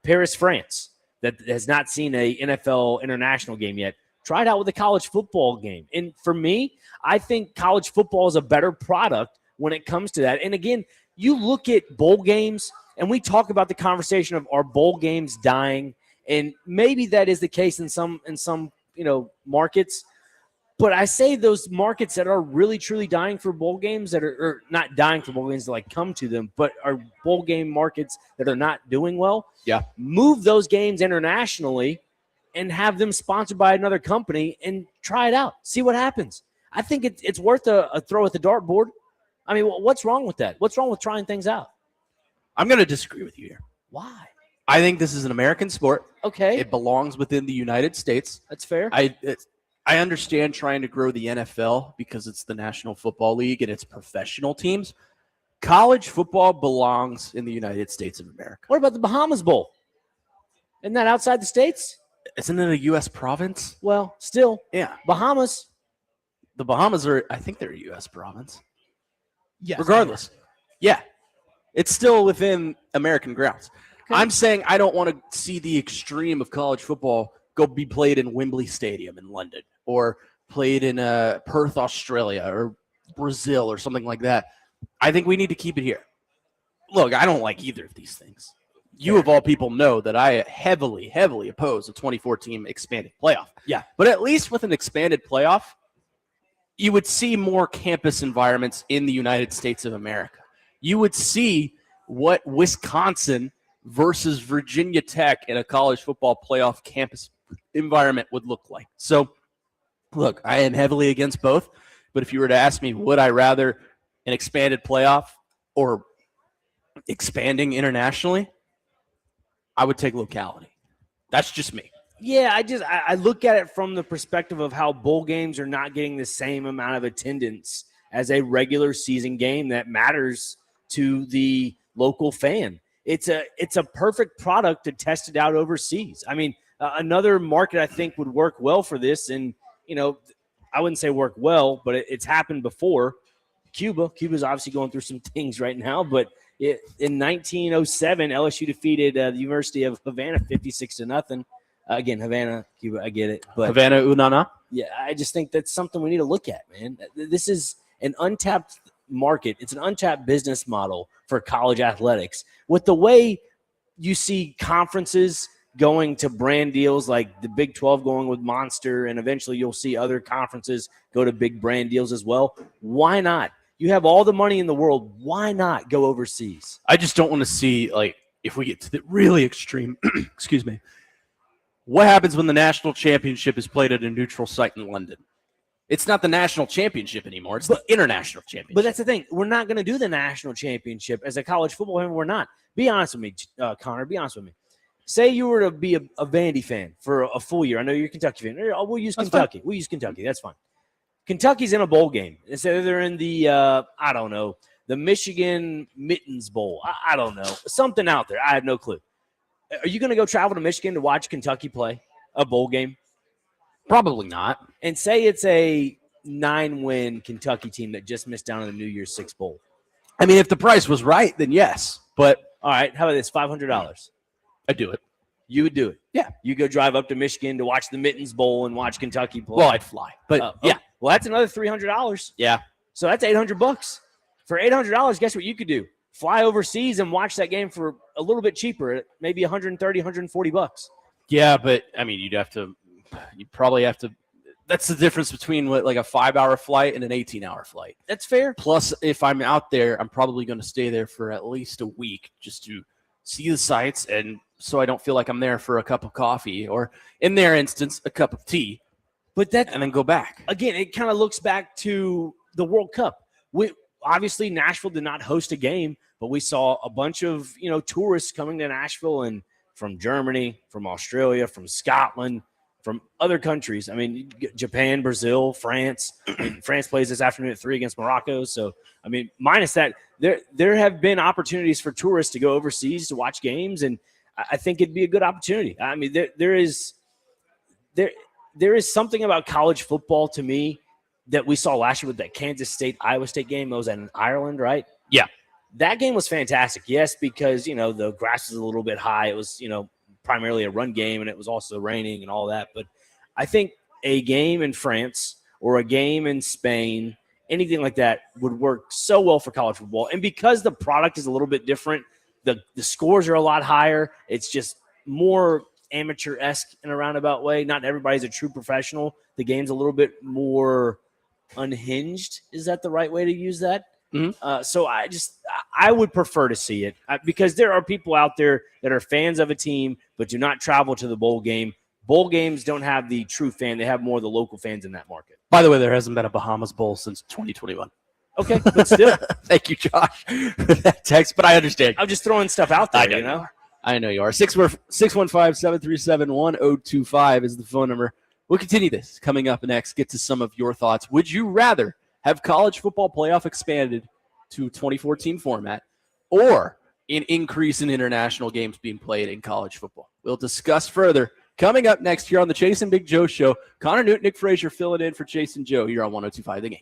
Paris, France, that has not seen a NFL international game yet, try it out with a college football game. And for me, I think college football is a better product when it comes to that. And again, you look at bowl games, and we talk about the conversation of, are bowl games dying? And maybe that is the case in some markets. But I say those markets that are really, truly dying for bowl games or not dying for bowl games to come to them, but are bowl game markets that are not doing well. Yeah. Move those games internationally and have them sponsored by another company and try it out. See what happens. I think it's worth a throw at the dartboard. I mean, what's wrong with that? What's wrong with trying things out? I'm going to disagree with you here. Why? I think this is an American sport. Okay. It belongs within the United States. That's fair. I understand trying to grow the NFL because it's the National Football League and it's professional teams. College football belongs in the United States of America. What about the Bahamas Bowl? Isn't that outside the States? Isn't it a U.S. province? Well, still. Yeah. Bahamas. The Bahamas I think they're a U.S. province. Yes. Regardless. Yeah. It's still within American grounds. Okay. I'm saying I don't want to see the extreme of college football go be played in Wembley Stadium in London or played in Perth, Australia or Brazil or something like that. I think we need to keep it here. Look, I don't like either of these things. You of all people know that I heavily, heavily oppose a 24-team expanded playoff. Yeah. But at least with an expanded playoff, you would see more campus environments in the United States of America. You would see what Wisconsin versus Virginia Tech in a college football playoff campus environment would look like. So, look, I am heavily against both, but if you were to ask me, would I rather an expanded playoff or expanding internationally, I would take locality. That's just me. Yeah, I look at it from the perspective of how bowl games are not getting the same amount of attendance as a regular season game that matters to the local fan. It's a perfect product to test it out overseas. I mean, another market I think would work well for this, and I wouldn't say work well, but it's happened before. Cuba's obviously going through some things right now, but in 1907, LSU defeated the University of Havana 56-0. Again, Havana, Cuba, I get it. But Havana Unana? Yeah, I just think that's something we need to look at, man. This is an untapped market. It's an untapped business model for college athletics. With the way you see conferences going to brand deals like the Big 12 going with Monster, and eventually you'll see other conferences go to big brand deals as well. Why not? You have all the money in the world. Why not go overseas? I just don't want to see, if we get to the really extreme, excuse me, what happens when the national championship is played at a neutral site in London? It's not the national championship anymore. It's the international championship. But that's the thing. We're not going to do the national championship as a college football fan. We're not. Be honest with me, Connor. Be honest with me. Say you were to be a Vandy fan for a full year. I know you're a Kentucky fan. We'll use Kentucky. We'll use Kentucky. That's fine. Kentucky's in a bowl game. Instead, they're in the, the Michigan Mittens Bowl. I don't know. Something out there. I have no clue. Are you going to go travel to Michigan to watch Kentucky play a bowl game? Probably not. And say it's a 9-win Kentucky team that just missed out on the New Year's Six Bowl. I mean, if the price was right, then yes. But all right, how about this? $500. I'd do it. You would do it? Yeah. You go drive up to Michigan to watch the Mittens Bowl and watch Kentucky play. Well, I'd fly. But yeah. Well, that's another $300. Yeah. So that's $800. For $800, guess what you could do? Fly overseas and watch that game for a little bit cheaper, maybe $130, $140. Yeah, but I mean, you'd probably have to. That's the difference between a 5-hour flight and an 18-hour flight. That's fair. Plus, if I'm out there, I'm probably going to stay there for at least a week just to see the sights, and so I don't feel like I'm there for a cup of coffee or, in their instance, a cup of tea. But and then go back. Again, it kind of looks back to the World Cup. Obviously, Nashville did not host a game, but we saw a bunch of tourists coming to Nashville and from Germany, from Australia, from Scotland, from other countries. I mean, Japan, Brazil, France. I mean, France plays this afternoon at 3 against Morocco. So, I mean, minus that, there have been opportunities for tourists to go overseas to watch games, and I think it'd be a good opportunity. I mean, there is something about college football to me that we saw last year with that Kansas State-Iowa State game. It was in Ireland, right? Yeah. That game was fantastic. Yes, because, the grass was a little bit high. It was, primarily a run game, and it was also raining and all that. But I think a game in France or a game in Spain, anything like that would work so well for college football. And because the product is a little bit different, the scores are a lot higher. It's just more amateur-esque in a roundabout way. Not everybody's a true professional. The game's a little bit more unhinged. Is that the right way to use that? So I would prefer to see it because there are people out there that are fans of a team but do not travel to the bowl game. Bowl games don't have the true fan. They have more of the local fans in that market. By the way, there hasn't been a Bahamas Bowl since 2021. Okay, but still. Thank you, Josh, for that text, but I understand. I'm just throwing stuff out there, you know? I know you are. 615-737-1025 is the phone number. We'll continue this coming up next. Get to some of your thoughts. Would you rather have college football playoff expanded to 2014 format or an increase in international games being played in college football? We'll discuss further coming up next here on the Chase and Big Joe Show. Connor Newton, Nick Frazier filling in for Chase and Joe here on 102.5 The Game.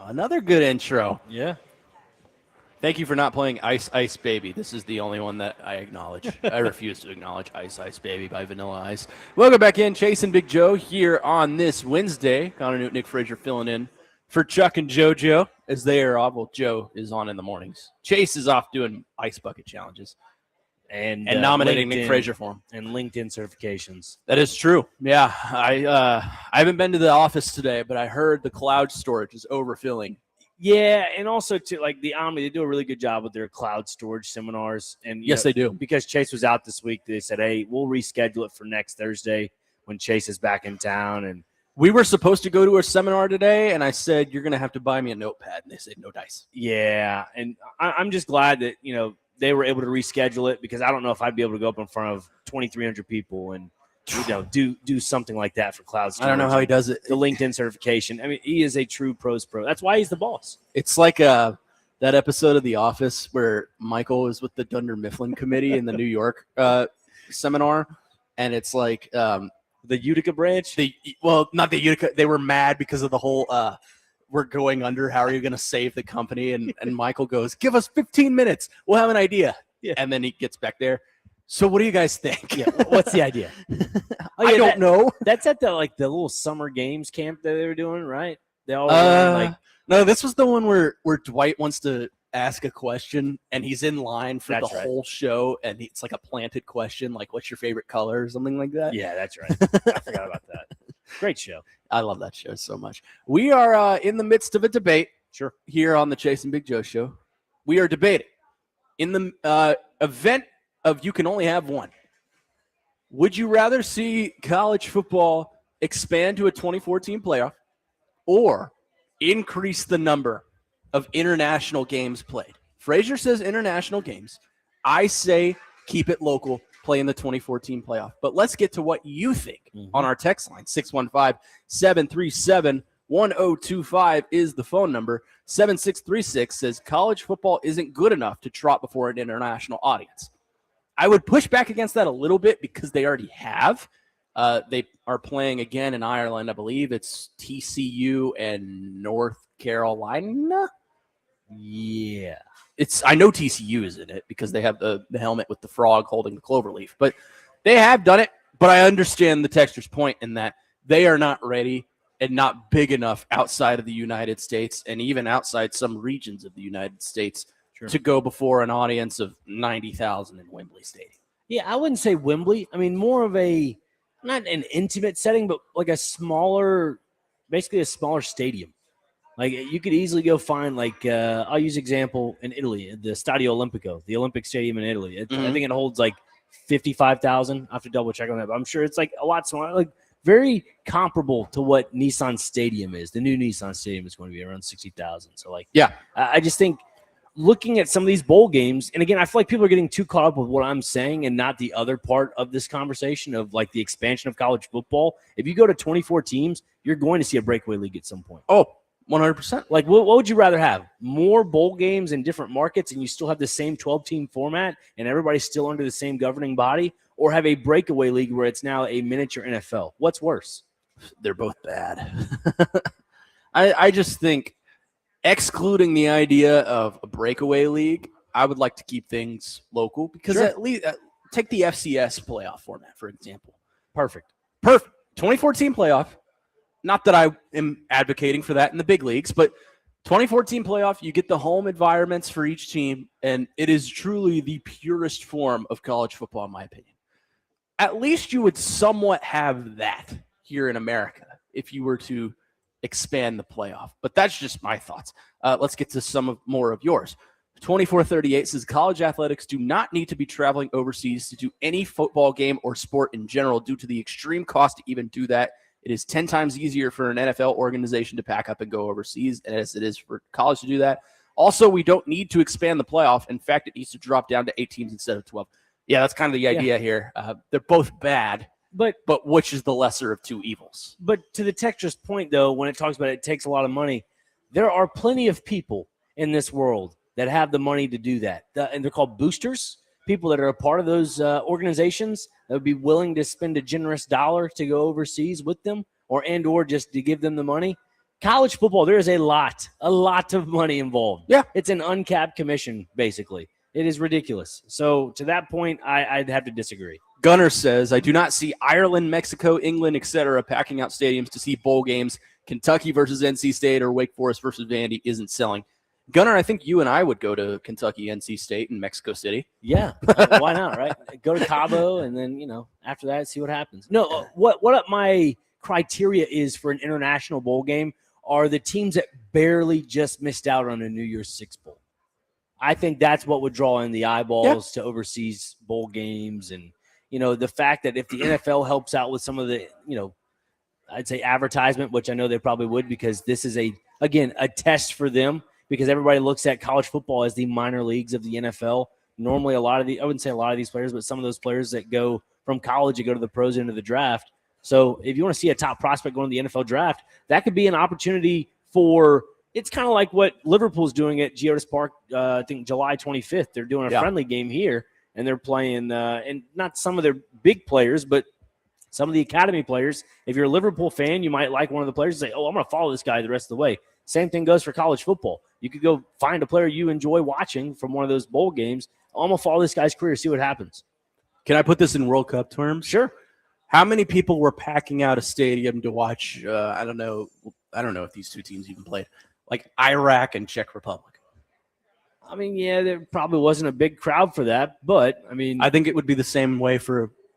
Another good intro. Yeah. Thank you for not playing Ice Ice Baby. This is the only one that I acknowledge. I refuse to acknowledge Ice Ice Baby by Vanilla Ice. Welcome back in. Chase and Big Joe here on this Wednesday. Connor Newton, Nick Frazier filling in for Chuck and JoJo as they are off. Well, Joe is on in the mornings. Chase is off doing ice bucket challenges And nominating LinkedIn, Nick Frazier for him. And LinkedIn certifications. That is true. Yeah, I haven't been to the office today, but I heard the cloud storage is overfilling Yeah, and also to like the Omni, they do a really good job with their cloud storage seminars. And Yes, they do. Because Chase was out this week, they said, "Hey, we'll reschedule it for next Thursday when Chase is back in town." And We were supposed to go to a seminar today, and I said, you're going to have to buy me a notepad. And they said, no dice. yeah, and I'm just glad that they were able to reschedule it, because I don't know if I'd be able to go up in front of 2,300 people and do something like that for cloud storage. I don't know how he does it. The LinkedIn certification. I mean, he is a true pros pro. That's why he's the boss. It's like that episode of The Office where Michael was with the Dunder Mifflin committee in the New York seminar, and it's like the Utica branch. Not the Utica. They were mad because of the whole we're going under. How are you going to save the company? And Michael goes, "Give us 15 minutes. We'll have an idea." Yeah. And then he gets back there. So what do you guys think? Yeah. What's the idea? I don't know. That's at the little summer games camp that they were doing, right? They all no, this was the one where Dwight wants to ask a question and he's in line for the whole show, and it's like a planted question, like what's your favorite color or something like that. Yeah, that's right. I forgot about that. Great show. I love that show so much. We are in the midst of a debate. Sure. Here on the Chase and Big Joe show, we are debating in the event of you can only have one. Would you rather see college football expand to a 2014 playoff or increase the number of international games played? Frazier says international games. I say keep it local, play in the 2014 playoff. But let's get to what you think on our text line. 615-737-1025 is the phone number. 7636 says college football isn't good enough to trot before an international audience. I would push back against that a little bit because they already have. They are playing again in Ireland, I believe. It's TCU and North Carolina. Yeah. I know TCU is in it because they have the helmet with the frog holding the clover leaf. But they have done it. But I understand the texter's point in that they are not ready and not big enough outside of the United States and even outside some regions of the United States to go before an audience of 90,000 in Wembley Stadium. Yeah, I wouldn't say Wembley. I mean, more of not an intimate setting, but like basically a smaller stadium. Like you could easily go find I'll use example in Italy, the Stadio Olimpico, the Olympic Stadium in Italy. I think it holds 55,000. I have to double check on that, but I'm sure it's a lot smaller, very comparable to what Nissan Stadium is. The new Nissan Stadium is going to be around 60,000. So yeah, I just think looking at some of these bowl games, and again, I feel like people are getting too caught up with what I'm saying and not the other part of this conversation of the expansion of college football. If you go to 24 teams, you're going to see a breakaway league at some point. Oh, 100%. What would you rather have? More bowl games in different markets and you still have the same 12-team format and everybody's still under the same governing body, or have a breakaway league where it's now a miniature NFL? What's worse? They're both bad. I just think, excluding the idea of a breakaway league, I would like to keep things local because at least take the FCS playoff format, for example. Perfect. 2014 playoff. Not that I am advocating for that in the big leagues, but 2014 playoff, you get the home environments for each team, and it is truly the purest form of college football, in my opinion. At least you would somewhat have that here in America if you were to expand the playoff. But that's just my thoughts. Let's get to some more of yours. 2438 says college athletics do not need to be traveling overseas to do any football game or sport in general due to the extreme cost to even do that. It is 10 times easier for an NFL organization to pack up and go overseas as it is for college to do that. Also, we don't need to expand the playoff. In fact, it needs to drop down to 8 teams instead of 12. Yeah, that's kind of the idea here. They're both bad. But which is the lesser of two evils? But to the texture's point, though, when it talks about it takes a lot of money, there are plenty of people in this world that have the money to do that. And they're called boosters, people that are a part of those organizations that would be willing to spend a generous dollar to go overseas with them or just to give them the money. College football, there is a lot of money involved. Yeah. It's an uncapped commission, basically. It is ridiculous. So to that point, I'd have to disagree. Gunnar says, I do not see Ireland, Mexico, England, etc. packing out stadiums to see bowl games. Kentucky versus NC State or Wake Forest versus Vandy isn't selling. Gunnar, I think you and I would go to Kentucky, NC State, and Mexico City. Yeah, why not, right? Go to Cabo, and then, after that, see what happens. No, what my criteria is for an international bowl game are the teams that barely just missed out on a New Year's Six bowl. I think that's what would draw in the eyeballs to overseas bowl games. And, the fact that if the NFL helps out with some of the, I'd say advertisement, which I know they probably would, because this is a test for them, because everybody looks at college football as the minor leagues of the NFL. Normally I wouldn't say a lot of these players, but some of those players that go from college and go to the pros into the draft. So if you want to see a top prospect going to the NFL draft, that could be an opportunity for – it's kind of like what Liverpool's doing at Geodis Park, I think July 25th. They're doing a friendly game here, and they're playing and not some of their big players, but some of the academy players. If you're a Liverpool fan, you might like one of the players and say, oh, I'm going to follow this guy the rest of the way. Same thing goes for college football. You could go find a player you enjoy watching from one of those bowl games. I'm going to follow this guy's career, see what happens. Can I put this in World Cup terms? Sure. How many people were packing out a stadium to watch, I don't know if these two teams even played, like Iraq and Czech Republic? I mean, yeah, there probably wasn't a big crowd for that, but, I think it would be the same way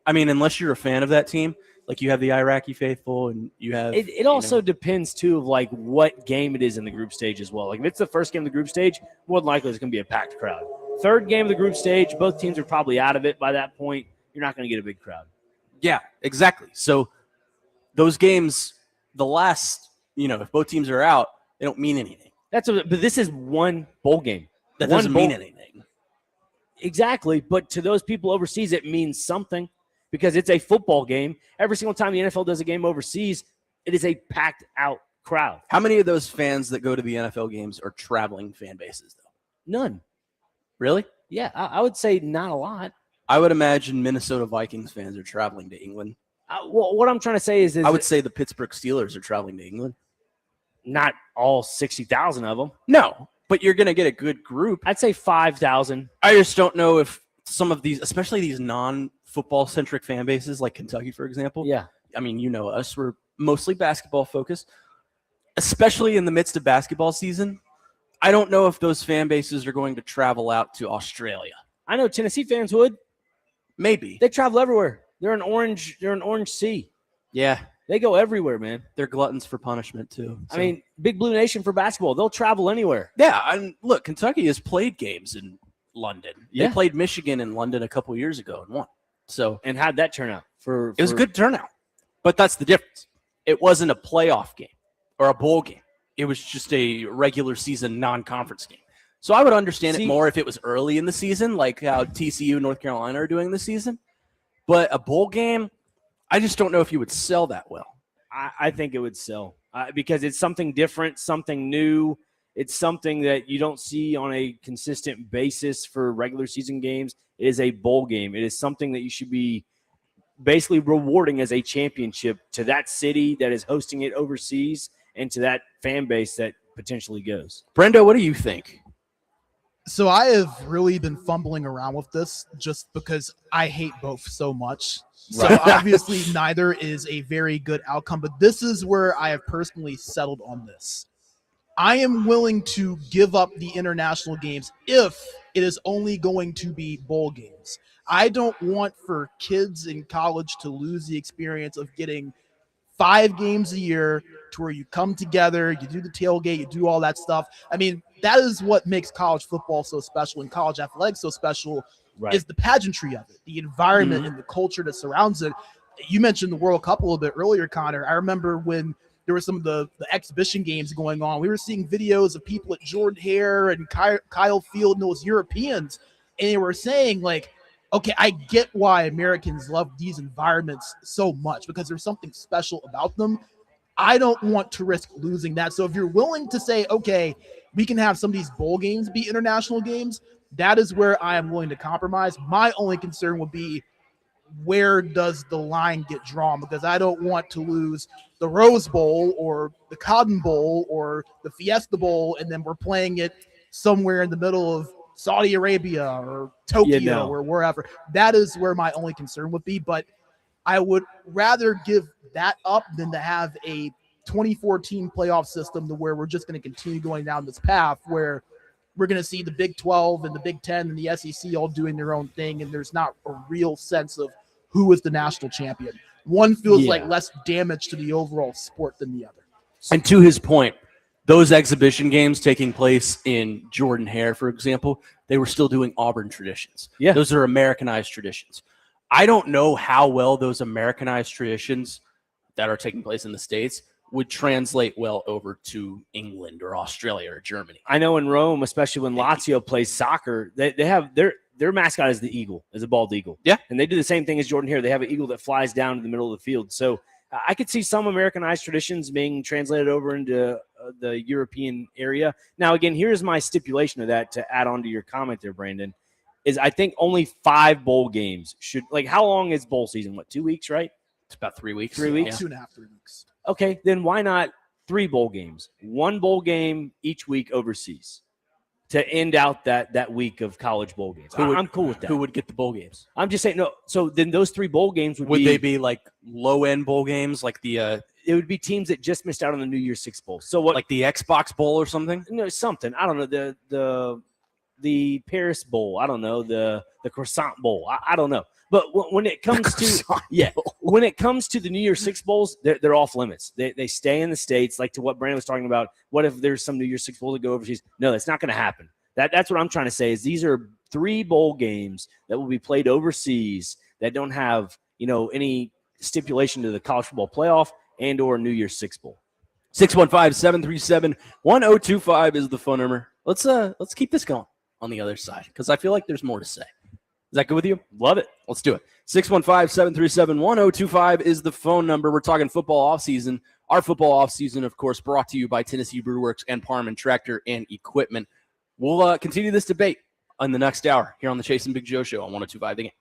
unless you're a fan of that team, like you have the Iraqi faithful and you have – It also depends, too, of, like, what game it is in the group stage as well. Like, if it's the first game of the group stage, more than likely it's going to be a packed crowd. Third game of the group stage, both teams are probably out of it by that point. You're not going to get a big crowd. Yeah, exactly. So those games, the last, if both teams are out, they don't mean anything. But this is one bowl game. That doesn't mean anything. Exactly. But to those people overseas, it means something because it's a football game. Every single time the NFL does a game overseas, it is a packed out crowd. How many of those fans that go to the NFL games are traveling fan bases, though? None. Really? Yeah, I would say not a lot. I would imagine Minnesota Vikings fans are traveling to England. Well, what I'm trying to say is I would say the Pittsburgh Steelers are traveling to England. Not all 60,000 of them. No, but you're going to get a good group. I'd say 5,000. I just don't know if some of these, especially these non-football centric fan bases like Kentucky, for example. Yeah. I mean, us, we're mostly basketball focused, especially in the midst of basketball season. I don't know if those fan bases are going to travel out to Australia. I know Tennessee fans would. Maybe. They travel everywhere. They're an Orange Sea. Yeah. They go everywhere, man. They're gluttons for punishment, too. So. I mean, Big Blue Nation for basketball. They'll travel anywhere. Yeah. And look, Kentucky has played games in London. Yeah. They played Michigan in London a couple years ago and won. And how'd that turn out? It was a good turnout. But that's the difference. It wasn't a playoff game or a bowl game. It was just a regular season non-conference game. So I would understand it more if it was early in the season, like how TCU and North Carolina are doing this season. But a bowl game, I just don't know if you would sell that well. I think it would sell because it's something different, something new. It's something that you don't see on a consistent basis for regular season games. It is a bowl game. It is something that you should be basically rewarding as a championship to that city that is hosting it overseas and to that fan base that potentially goes. Brendo, what do you think? So I have really been fumbling around with this just because I hate both so much. So obviously neither is a very good outcome, but this is where I have personally settled on this. I am willing to give up the international games if it is only going to be bowl games. I don't want for kids in college to lose the experience of getting 5 games a year to where you come together, you do the tailgate, you do all that stuff. I mean, that is what makes college football so special and college athletics so special is the pageantry of it, the environment and the culture that surrounds it. You mentioned the World Cup a little bit earlier, Connor. I remember when there were some of the exhibition games going on. We were seeing videos of people at Jordan Hare and Kyle Field and those Europeans, and they were saying, like, okay, I get why Americans love these environments so much because there's something special about them. I don't want to risk losing that. So if you're willing to say, okay, we can have some of these bowl games be international games, that is where I am willing to compromise. My only concern would be, where does the line get drawn? Because I don't want to lose the Rose Bowl or the Cotton Bowl or the Fiesta Bowl, and then we're playing it somewhere in the middle of Saudi Arabia or Tokyo or wherever. That is where my only concern would be. But I would rather give that up than to have a 2014 playoff system to where we're just going to continue going down this path where we're going to see the Big 12 and the Big 10 and the SEC all doing their own thing, and there's not a real sense of who is the national champion. One feels like less damage to the overall sport than the other. And to his point, those exhibition games taking place in Jordan-Hare, for example, they were still doing Auburn traditions. Yeah. Those are Americanized traditions. I don't know how well those Americanized traditions that are taking place in the States would translate well over to England or Australia or Germany. I know in Rome, especially when Lazio plays soccer, they have their mascot is the eagle, is a bald eagle. Yeah. And they do the same thing as Jordan-Hare. They have an eagle that flies down to the middle of the field. So I could see some Americanized traditions being translated over into the European area. Now, again, here's my stipulation of that to add on to your comment there, Brandon, is I think only 5 bowl games should – like how long is bowl season? What, 2 weeks, right? It's about 3 weeks. 3 weeks? 2.5, 3 weeks. Okay, then why not 3 bowl games? 1 bowl game each week overseas to end out that week of college bowl games. I'm cool with that. Who would get the bowl games? I'm just saying, no. So then those 3 bowl games Would they be like low-end bowl games, like the it would be teams that just missed out on the New Year's Six Bowl. So what? like the Xbox Bowl or something? No, something. I don't know. The Paris Bowl. I don't know. The Croissant Bowl. I don't know. But when it comes to when it comes to the New Year's Six Bowls, they're off limits. They stay in the States. Like to what Brandon was talking about. What if there's some New Year's Six Bowl that go overseas? No, that's not going to happen. That's what I'm trying to say. Is these are 3 bowl games that will be played overseas that don't have any stipulation to the college football playoff and or New Year's Six Bowl. 615-737-1025 is the phone number. Let's keep this going on the other side because I feel like there's more to say. Is that good with you? Love it. Let's do it. 615-737-1025 is the phone number. We're talking football offseason. Our football offseason, of course, brought to you by Tennessee Brew Works and Parman Tractor and Equipment. We'll continue this debate in the next hour here on the Chase and Big Joe Show on 102.5 The Game.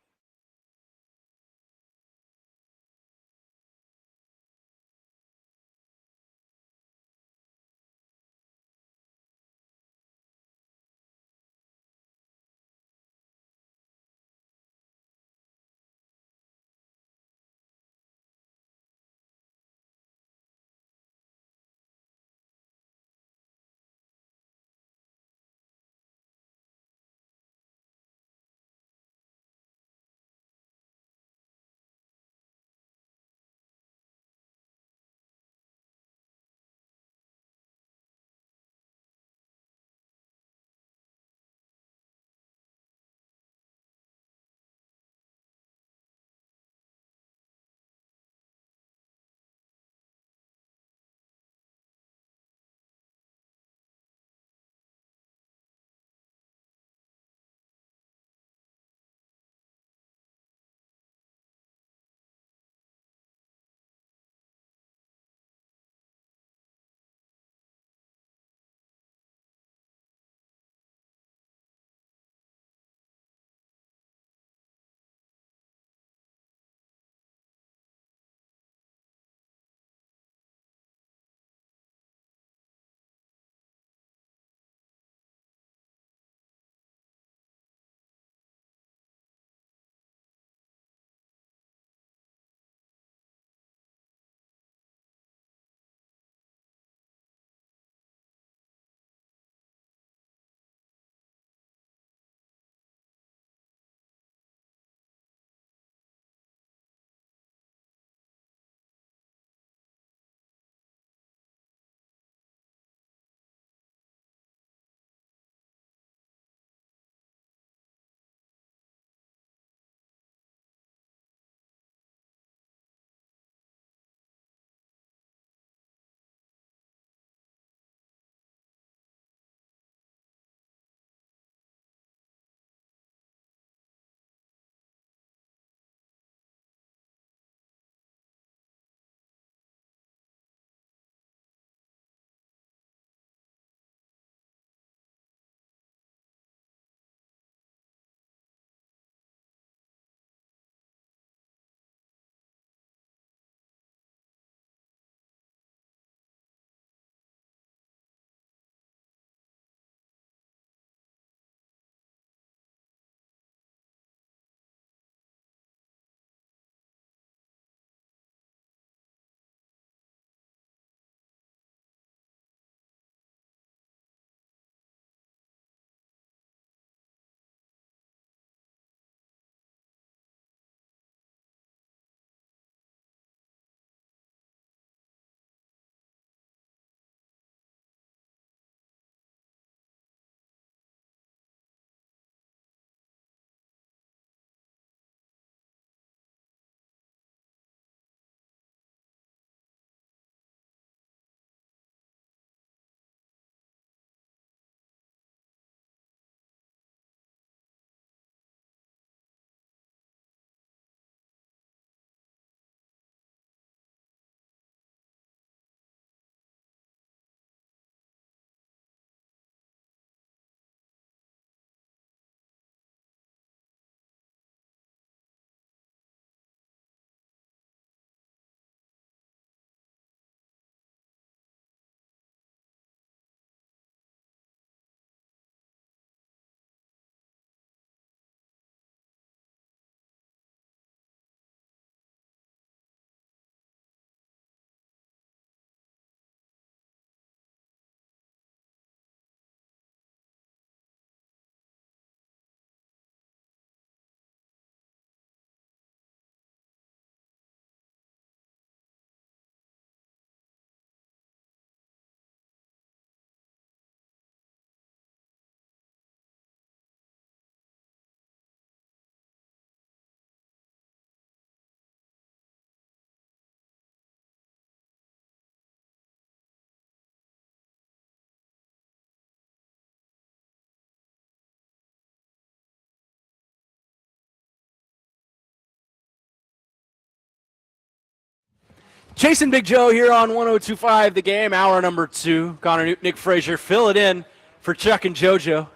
Chasing Big Joe here on 102.5 The Game, hour number 2. Connor Nute, Nick Frazier, fill it in for Chuck and JoJo.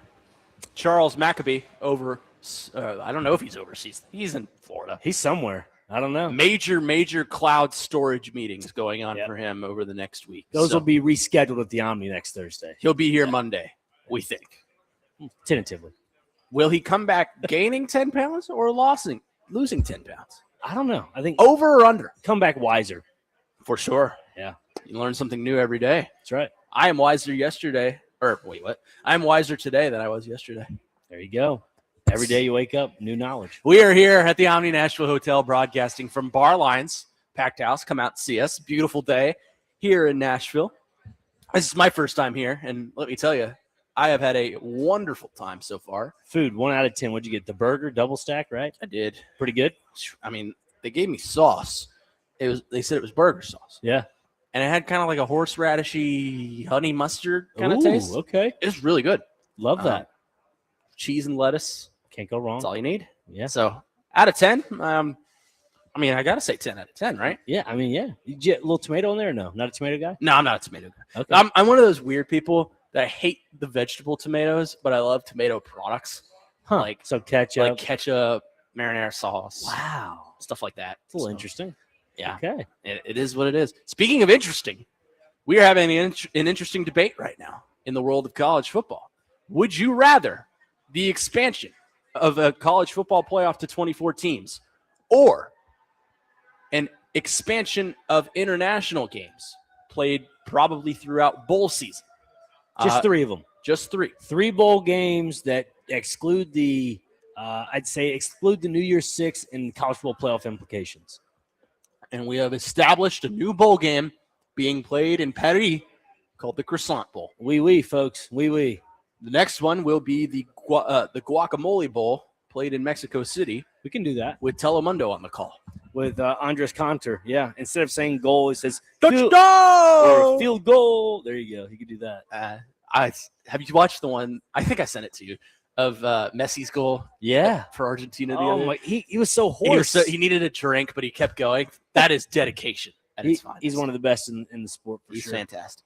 Charles Maccabee over, I don't know if he's overseas. He's in Florida. He's somewhere. I don't know. Major cloud storage meetings going on for him over the next week. Those will be rescheduled at the Omni next Thursday. He'll be here Monday, we think. Tentatively. Will he come back gaining 10 pounds or losing 10 pounds? I don't know. I think Over or under? come back wiser. For sure. Yeah. You learn something new every day. That's right. I am wiser yesterday. Or wait, what? I'm wiser today than I was yesterday. There you go. Every day you wake up, new knowledge. We are here at the Omni Nashville Hotel broadcasting from Bar Lines, packed house. Come out and see us. Beautiful day here in Nashville. This is my first time here, and let me tell you, I have had a wonderful time so far. Food, 1 out of 10. What'd you get? The burger, double stack, right? I did. Pretty good? I mean, they gave me sauce. They said it was burger sauce. Yeah. And it had kind of like a horseradishy honey mustard kind of taste. Okay. It was really good. Love that. Cheese and lettuce. Can't go wrong. That's all you need. Yeah. So out of 10, I mean, I got to say 10 out of 10, right? Yeah. I mean, yeah. Did you get a little tomato in there or no? Not a tomato guy? No, I'm not a tomato guy. Okay. I'm one of those weird people that hate the vegetable tomatoes, but I love tomato products. Huh. Like ketchup. ketchup, marinara sauce. Wow. Stuff like that. It's a little So, interesting. Yeah. Okay. It is what it is. Speaking of interesting, we are having an interesting debate right now in the world of college football. Would you rather the expansion of a college football playoff to 24 teams or an expansion of international games played probably throughout bowl season? Just 3 of them. Just 3. 3 bowl games that exclude the New Year's Six and college football playoff implications. And we have established a new bowl game being played in Paris called the Croissant Bowl. Oui, folks. Oui. The next one will be the Guacamole Bowl played in Mexico City We can do that with Telemundo on the call. with Andres Conter. Yeah. Instead of saying goal, it says Touchdown! field goal. There you go. You can do that. Have you watched the one? I think I sent it to you of Messi's goal. Yeah. For Argentina. The Oh other my! He was so He, hoarse. he needed a drink, but he kept going. That is dedication. He's one of the best in the sport for He's sure. fantastic.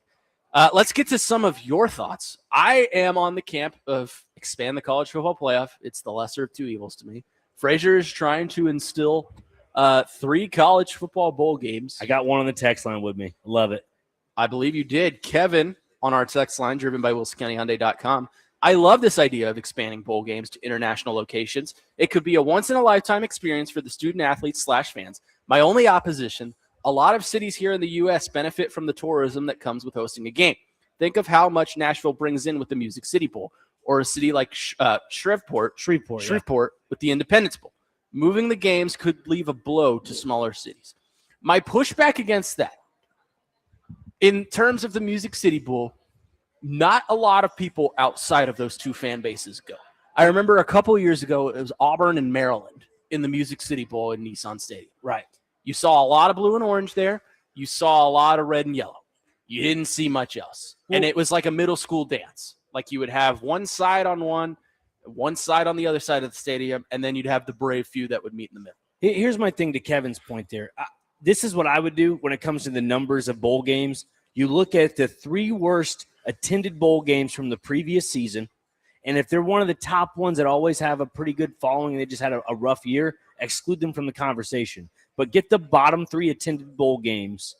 Let's get to some of your thoughts. I am on the camp of expand the college football playoff. It's the lesser of 2 evils to me. Frazier is trying to instill 3 college football bowl games. I got one on the text line with me. Love it. I believe you did. Kevin on our text line, driven by WilsonCountyHyundai.com. I love this idea of expanding bowl games to international locations. It could be a once-in-a-lifetime experience for the student athletes / fans. My only opposition, a lot of cities here in the U.S. benefit from the tourism that comes with hosting a game. Think of how much Nashville brings in with the Music City Bowl, or a city like Shreveport with the Independence Bowl. Moving the games could leave a blow to smaller cities. My pushback against that, in terms of the Music City Bowl, not a lot of people outside of those 2 fan bases go. I remember a couple years ago, it was Auburn and Maryland in the Music City Bowl in Nissan Stadium. Right. You saw a lot of blue and orange there. You saw a lot of red and yellow. You didn't see much else. And it was like a middle school dance. Like you would have one side on one side on the other side of the stadium, and then you'd have the brave few that would meet in the middle. Here's my thing to Kevin's point there. This is what I would do when it comes to the numbers of bowl games. You look at the 3 worst attended bowl games from the previous season, and if they're one of the top ones that always have a pretty good following and they just had a rough year, exclude them from the conversation. But get the bottom 3 attended bowl games,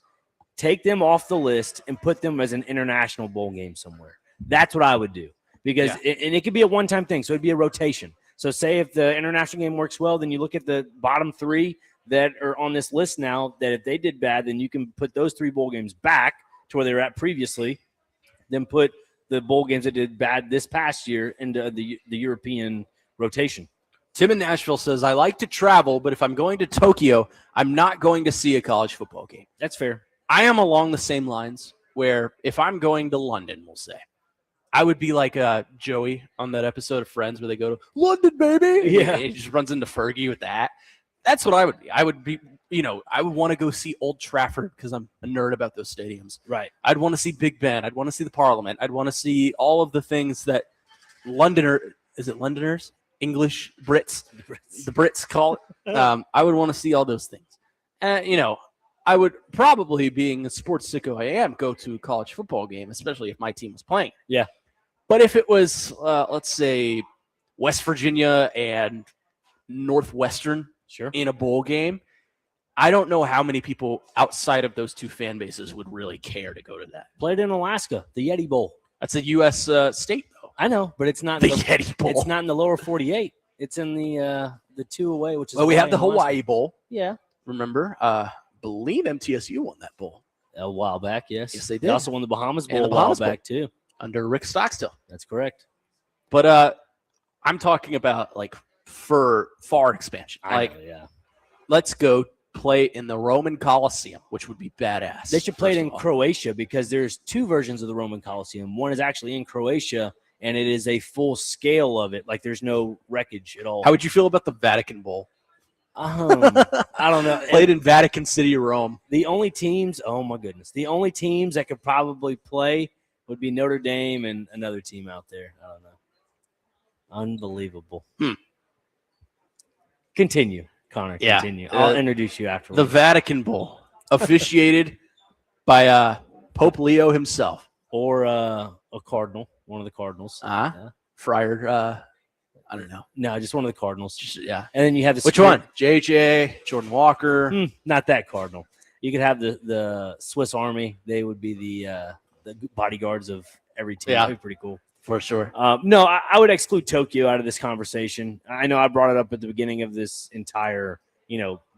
take them off the list, and put them as an international bowl game somewhere. That's what I would do. Because and it could be a one-time thing, so it'd be a rotation. So say if the international game works well, then you look at the bottom 3 that are on this list now, that if they did bad, then you can put those 3 bowl games back to where they were at previously, then put the bowl games that did bad this past year into the European rotation. Tim in Nashville says, I like to travel, but if I'm going to Tokyo, I'm not going to see a college football game. That's fair. I am along the same lines where if I'm going to London, we'll say, I would be like Joey on that episode of Friends where they go to London, baby. Yeah. He just runs into Fergie with that. That's what I would be. I would be, I would want to go see Old Trafford because I'm a nerd about those stadiums. Right. I'd want to see Big Ben. I'd want to see the Parliament. I'd want to see all of the things that Londoners? English Brits. The Brits call it. I would want to see all those things. And, I would probably, being a sports sicko I am, go to a college football game, especially if my team was playing. Yeah. But if it was, let's say, West Virginia and Northwestern Sure. in a bowl game, I don't know how many people outside of those two fan bases would really care to go to that. Played in Alaska, the Yeti Bowl. That's a U.S. State, though. I know, but it's not The in Yeti Bowl. It's not in the lower 48. It's in the 2 away, which is. Well, we have the and Alaska. Hawaii Bowl. Yeah. Remember, believe MTSU won that bowl A while back, yes. Yes, they They did. also won the Bahamas Bowl And the a while Bahamas Bowl. back, too. under Rick Stockstill. That's correct. But I'm talking about like for far expansion. I know, yeah. Let's go play in the Roman Coliseum, which would be badass. They should play it first in of all. Croatia because there's 2 versions of the Roman Coliseum. One is actually in Croatia, and it is a full scale of it. Like there's no wreckage at all. How would you feel about the Vatican Bowl? I don't know. Played in Vatican City, Rome. The only teams, oh my goodness, the only teams that could probably play would be Notre Dame and another team out there. I don't know. Unbelievable. Continue, Connor. Yeah. Continue. I'll introduce you afterwards. The Vatican Bowl, officiated by Pope Leo himself. Or a cardinal, one of the Cardinals. Friar, I don't know. No, just one of the Cardinals. Yeah. And then you have the Which one? JJ, Jordan Walker. Not that cardinal. You could have the Swiss Army. They would be the bodyguards of every team. Yeah. That'd be pretty cool. For sure. No, I would exclude Tokyo out of this conversation. I know I brought it up at the beginning of this entire,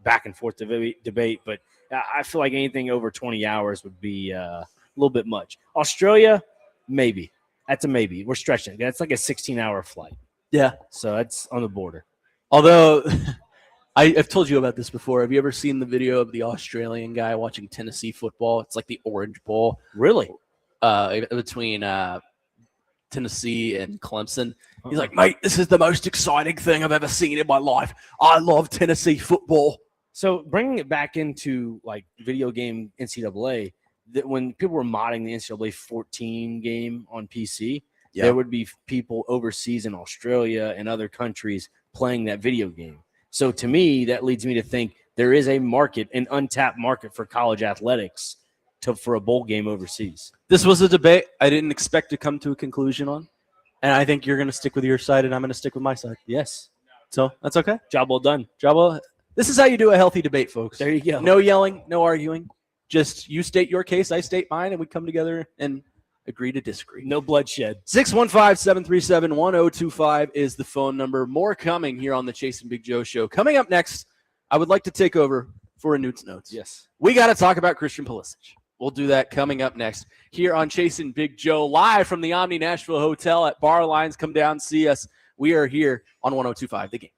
back and forth debate, but I feel like anything over 20 hours would be a little bit much. Australia, maybe. That's a maybe. We're stretching. That's like a 16-hour flight. Yeah. So that's on the border. Although I've told you about this before. Have you ever seen the video of the Australian guy watching Tennessee football? It's like the Orange Bowl. Really? Between Tennessee and Clemson. He's like, mate, this is the most exciting thing I've ever seen in my life. I love Tennessee football. So bringing it back into like video game NCAA, that when people were modding the NCAA 14 game on PC, there would be people overseas in Australia and other countries playing that video game. So to me, that leads me to think there is a market, an untapped market for college athletics for a bowl game overseas. This was a debate I didn't expect to come to a conclusion on. And I think you're going to stick with your side and I'm going to stick with my side. Yes. So that's okay. Job well done. Job well. This is how you do a healthy debate, folks. There you go. No yelling, no arguing. Just you state your case, I state mine, and we come together and agree to disagree. No bloodshed. 615-737-1025 is the phone number. More coming here on the Chase and Big Joe show. Coming up next, I would like to take over for a Nute's Notes. Yes. We got to talk about Christian Pulisic. We'll do that coming up next here on Chase and Big Joe, live from the Omni Nashville Hotel at Bar Lines. Come down, see us. We are here on 102.5 The Game.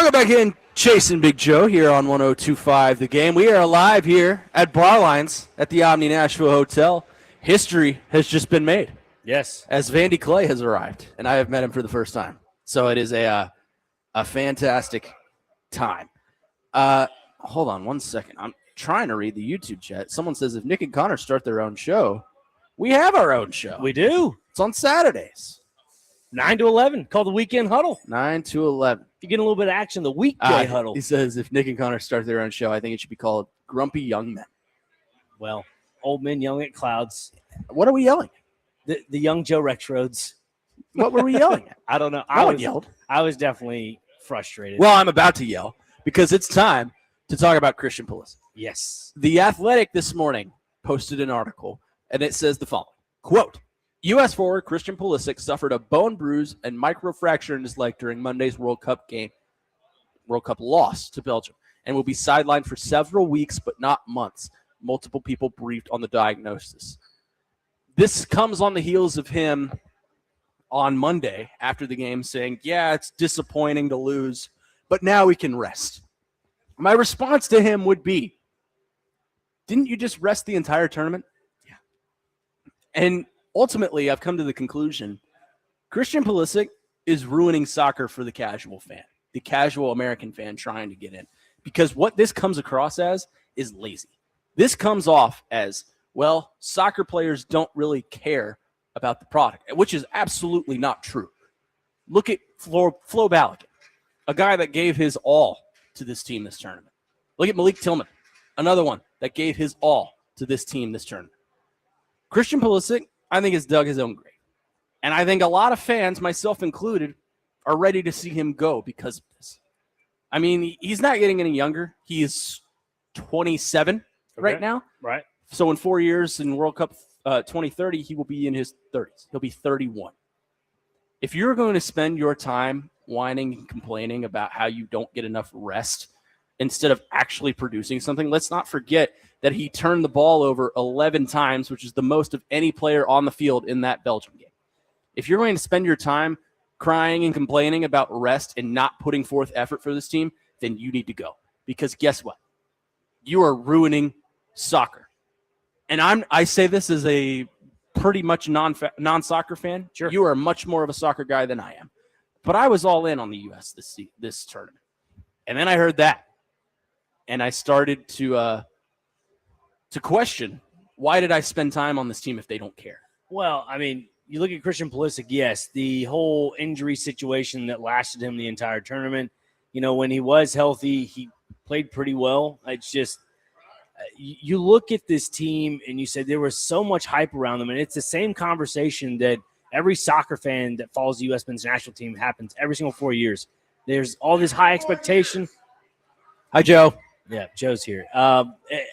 Welcome back in, Chase and Big Joe here on 102.5 The Game. We are live here at Barlines at the Omni Nashville Hotel. History has just been made. Yes. As Vandy Clay has arrived, and I have met him for the first time. So it is a fantastic time. Hold on one second. I'm trying to read the YouTube chat. Someone says if Nick and Connor start their own show, we have our own show. We do. It's on Saturdays. 9 to 11, called the Weekend Huddle. 9 to 11. If you get a little bit of action, the Weekday Huddle. He says if Nick and Connor start their own show, I think it should be called Grumpy Young Men. Well, old men yelling at clouds. What are we yelling at? The young Joe Rex Rhodes. What were we yelling at? I don't know. No one yelled. I was definitely frustrated. Well, I'm about to yell because it's time to talk about Christian Pulisic. Yes. The Athletic this morning posted an article, and it says the following, quote, U.S. forward Christian Pulisic suffered a bone bruise and microfracture in his leg during Monday's World Cup loss to Belgium, and will be sidelined for several weeks but not months. Multiple people briefed on the diagnosis. This comes on the heels of him on Monday after the game saying, yeah, it's disappointing to lose, but now we can rest. My response to him would be, didn't you just rest the entire tournament? Yeah. And ultimately, I've come to the conclusion, Christian Pulisic is ruining soccer for the casual fan, the casual American fan trying to get in. Because what this comes across as is lazy. This comes off as, well, soccer players don't really care about the product, which is absolutely not true. Look at Flo Balogun, a guy that gave his all to this team this tournament. Look at Malik Tillman, another one that gave his all to this team this tournament. Christian Pulisic, I think, has dug his own grave. And I think a lot of fans, myself included, are ready to see him go because of this. I mean, he's not getting any younger. He is 27 right now. Right. So in 4 years in World Cup 2030, he will be in his 30s. He'll be 31. If you're going to spend your time whining and complaining about how you don't get enough rest instead of actually producing something, let's not forget that he turned the ball over 11 times, which is the most of any player on the field in that Belgium game. If you're going to spend your time crying and complaining about rest and not putting forth effort for this team, then you need to go. Because guess what? You are ruining soccer. And I say this as a pretty much non-soccer fan. Sure. You are much more of a soccer guy than I am. But I was all in on the U.S. this tournament. And then I heard that. And I started to question, why did I spend time on this team if they don't care? Well, I mean, you look at Christian Pulisic, yes, the whole injury situation that lasted him the entire tournament. You know, when he was healthy, he played pretty well. It's just, you look at this team and you said there was so much hype around them, and it's the same conversation that every soccer fan that follows the U.S. men's national team happens every single 4 years. There's all this high expectation. Hi, Joe. Yeah, Joe's here.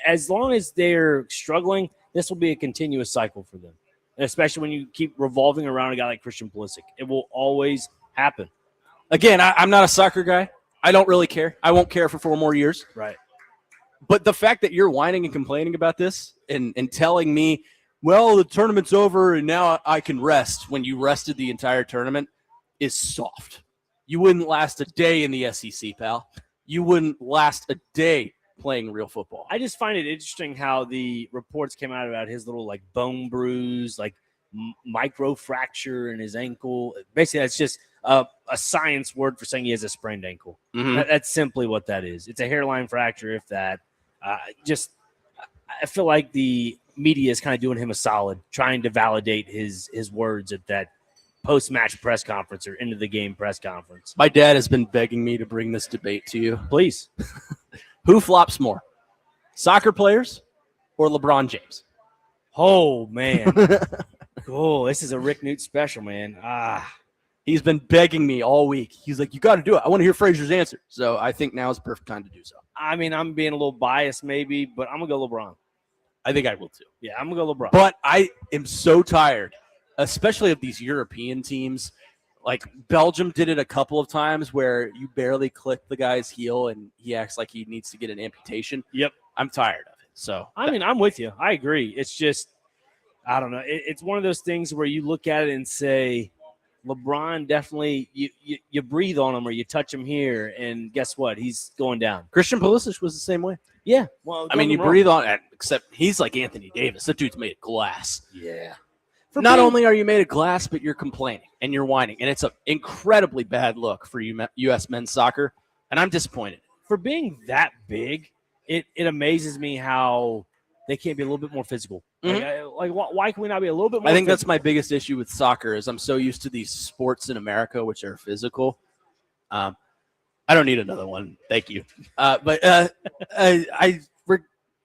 As long as they're struggling, this will be a continuous cycle for them, especially when you keep revolving around a guy like Christian Pulisic. It will always happen. Again, I'm not a soccer guy. I don't really care. I won't care for 4 more years. Right. But the fact that you're whining and complaining about this and telling me, well, the tournament's over and now I can rest when you rested the entire tournament is soft. You wouldn't last a day in the SEC, pal. You wouldn't last a day playing real football. I just find it interesting how the reports came out about his little bone bruise, micro fracture in his ankle. Basically, that's just a science word for saying he has a sprained ankle. Mm-hmm. That's simply what that is. It's a hairline fracture, if that. I feel like the media is kind of doing him a solid, trying to validate his words at that post-match press conference or into the game press conference. My dad has been begging me to bring this debate to you. Please. Who flops more, soccer players or LeBron James? Oh, man. Oh, this is a Rick Nute special, man. He's been begging me all week. He's like, you got to do it. I want to hear Frazier's answer. So I think now is the perfect time to do so. I mean, I'm being a little biased maybe, but I'm going to go LeBron. I think I will too. Yeah, I'm going to go LeBron. But I am so tired, especially of these European teams. Like Belgium did it a couple of times where you barely click the guy's heel and he acts like he needs to get an amputation. Yep. I'm tired of it. So I mean, I'm with you. I agree. It's just, I don't know. It's one of those things where you look at it and say, LeBron definitely you breathe on him or you touch him here, and guess what? He's going down. Christian Pulisic was the same way. Yeah. Well, I mean, you don't get me breathe on it, except he's like Anthony Davis. That dude's made of glass. wrong. Yeah. Not only are you made of glass, but you're complaining and you're whining. And it's an incredibly bad look for U.S. men's soccer. And I'm disappointed. For being that big, it amazes me how they can't be a little bit more physical. Why can we not be a little bit more I think that's physical? my biggest issue with soccer is I'm so used to these sports in America, which are physical. I don't need another one. Thank you.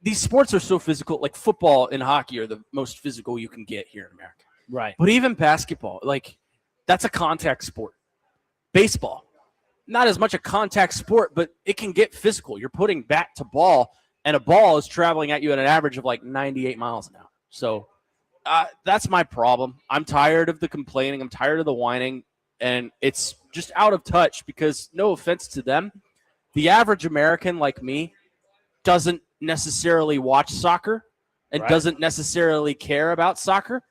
These sports are so physical. Like football and hockey are the most physical you can get here in America. Right. But even basketball, like that's a contact sport. Baseball, not as much a contact sport, but it can get physical. You're putting bat to ball, and a ball is traveling at you at an average of like 98 miles an hour. So that's my problem. I'm tired of the complaining. I'm tired of the whining, and it's just out of touch because, no offense to them, the average American like me doesn't necessarily watch soccer and doesn't necessarily care about soccer.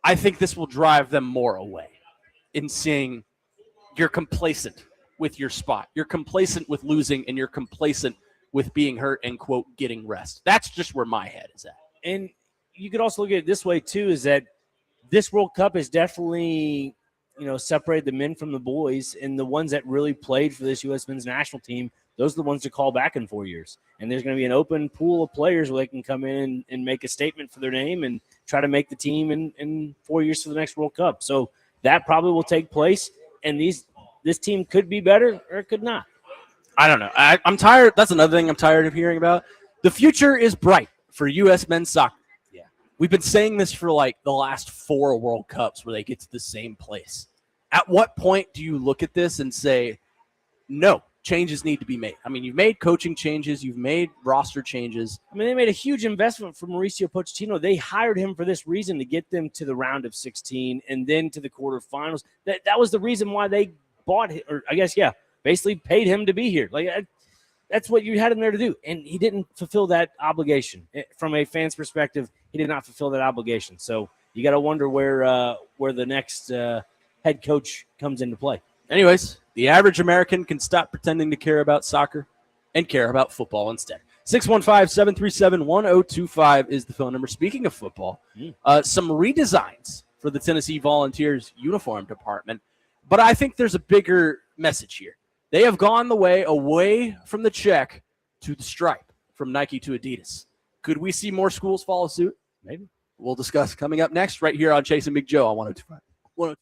I think this will drive them more away in seeing you're complacent with your spot. You're complacent with losing, and you're complacent with being hurt and, quote, getting rest. That's just where my head is at. And you could also look at it this way, too, is that this World Cup has definitely, separated the men from the boys, and the ones that really played for this U.S. men's national team, those are the ones to call back in 4 years. And there's going to be an open pool of players where they can come in and make a statement for their name and try to make the team in 4 years for the next World Cup. So that probably will take place, and this team could be better or it could not. I don't know. I'm tired. That's another thing I'm tired of hearing about. The future is bright for U.S. men's soccer. Yeah. We've been saying this for like the last 4 World Cups where they get to the same place. At what point do you look at this and say, no, changes need to be made? I mean, you've made coaching changes. You've made roster changes. I mean, they made a huge investment for Mauricio Pochettino. They hired him for this reason, to get them to the round of 16 and then to the quarterfinals. That was the reason why they bought him, or I guess, basically paid him to be here. Like that's what you had him there to do. And he didn't fulfill that obligation. From a fan's perspective, he did not fulfill that obligation. So you got to wonder where the next head coach comes into play. Anyways, the average American can stop pretending to care about soccer and care about football instead. 615-737-1025 is the phone number. Speaking of football, some redesigns for the Tennessee Volunteers uniform department. But I think there's a bigger message here. They have gone the way away from the check to the stripe, from Nike to Adidas. Could we see more schools follow suit? Maybe. We'll discuss coming up next right here on Chasing Big Joe on 102.5.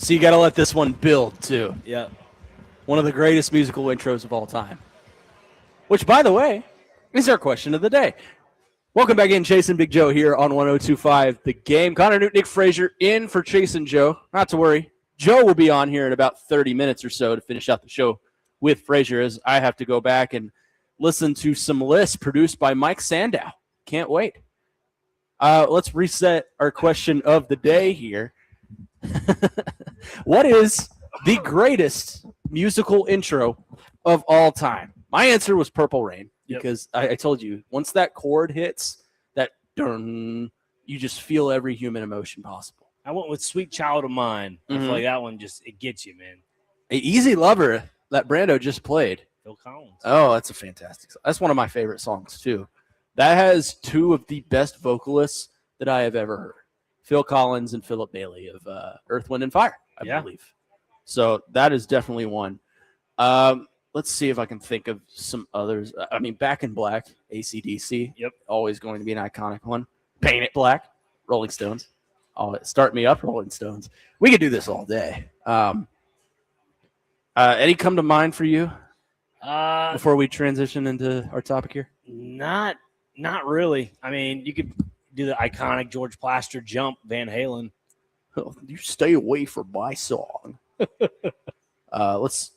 So you got to let this one build, too. Yeah. One of the greatest musical intros of all time. Which, by the way, is our question of the day. Welcome back in, Chase and Big Joe here on 102.5 The Game. Connor, Nute, Nick Frazier in for Chase and Joe. Not to worry. Joe will be on here in about 30 minutes or so to finish out the show with Frazier, as I have to go back and listen to some lists produced by Mike Sandow. Can't wait. Let's reset our question of the day here. What is the greatest musical intro of all time? My answer was Purple Rain, because I told you, once that chord hits, that dun, you just feel every human emotion possible. I went with Sweet Child of Mine. I feel like that one it gets you, man. Easy Lover that Brando just played. Phil Collins. Oh, that's a fantastic song. That's one of my favorite songs, too. That has two of the best vocalists that I have ever heard. Phil Collins and Philip Bailey of Earth, Wind, and Fire, I believe. So that is definitely one. Let's see if I can think of some others. I mean, Back in Black, AC/DC. Yep. Always going to be an iconic one. Paint It Black, Rolling Stones. Oh, Start Me Up, Rolling Stones. We could do this all day. Any come to mind for you before we transition into our topic here? Not really. I mean, you could do the iconic George Plaster Jump, Van Halen. Oh, you stay away from my song. Let's.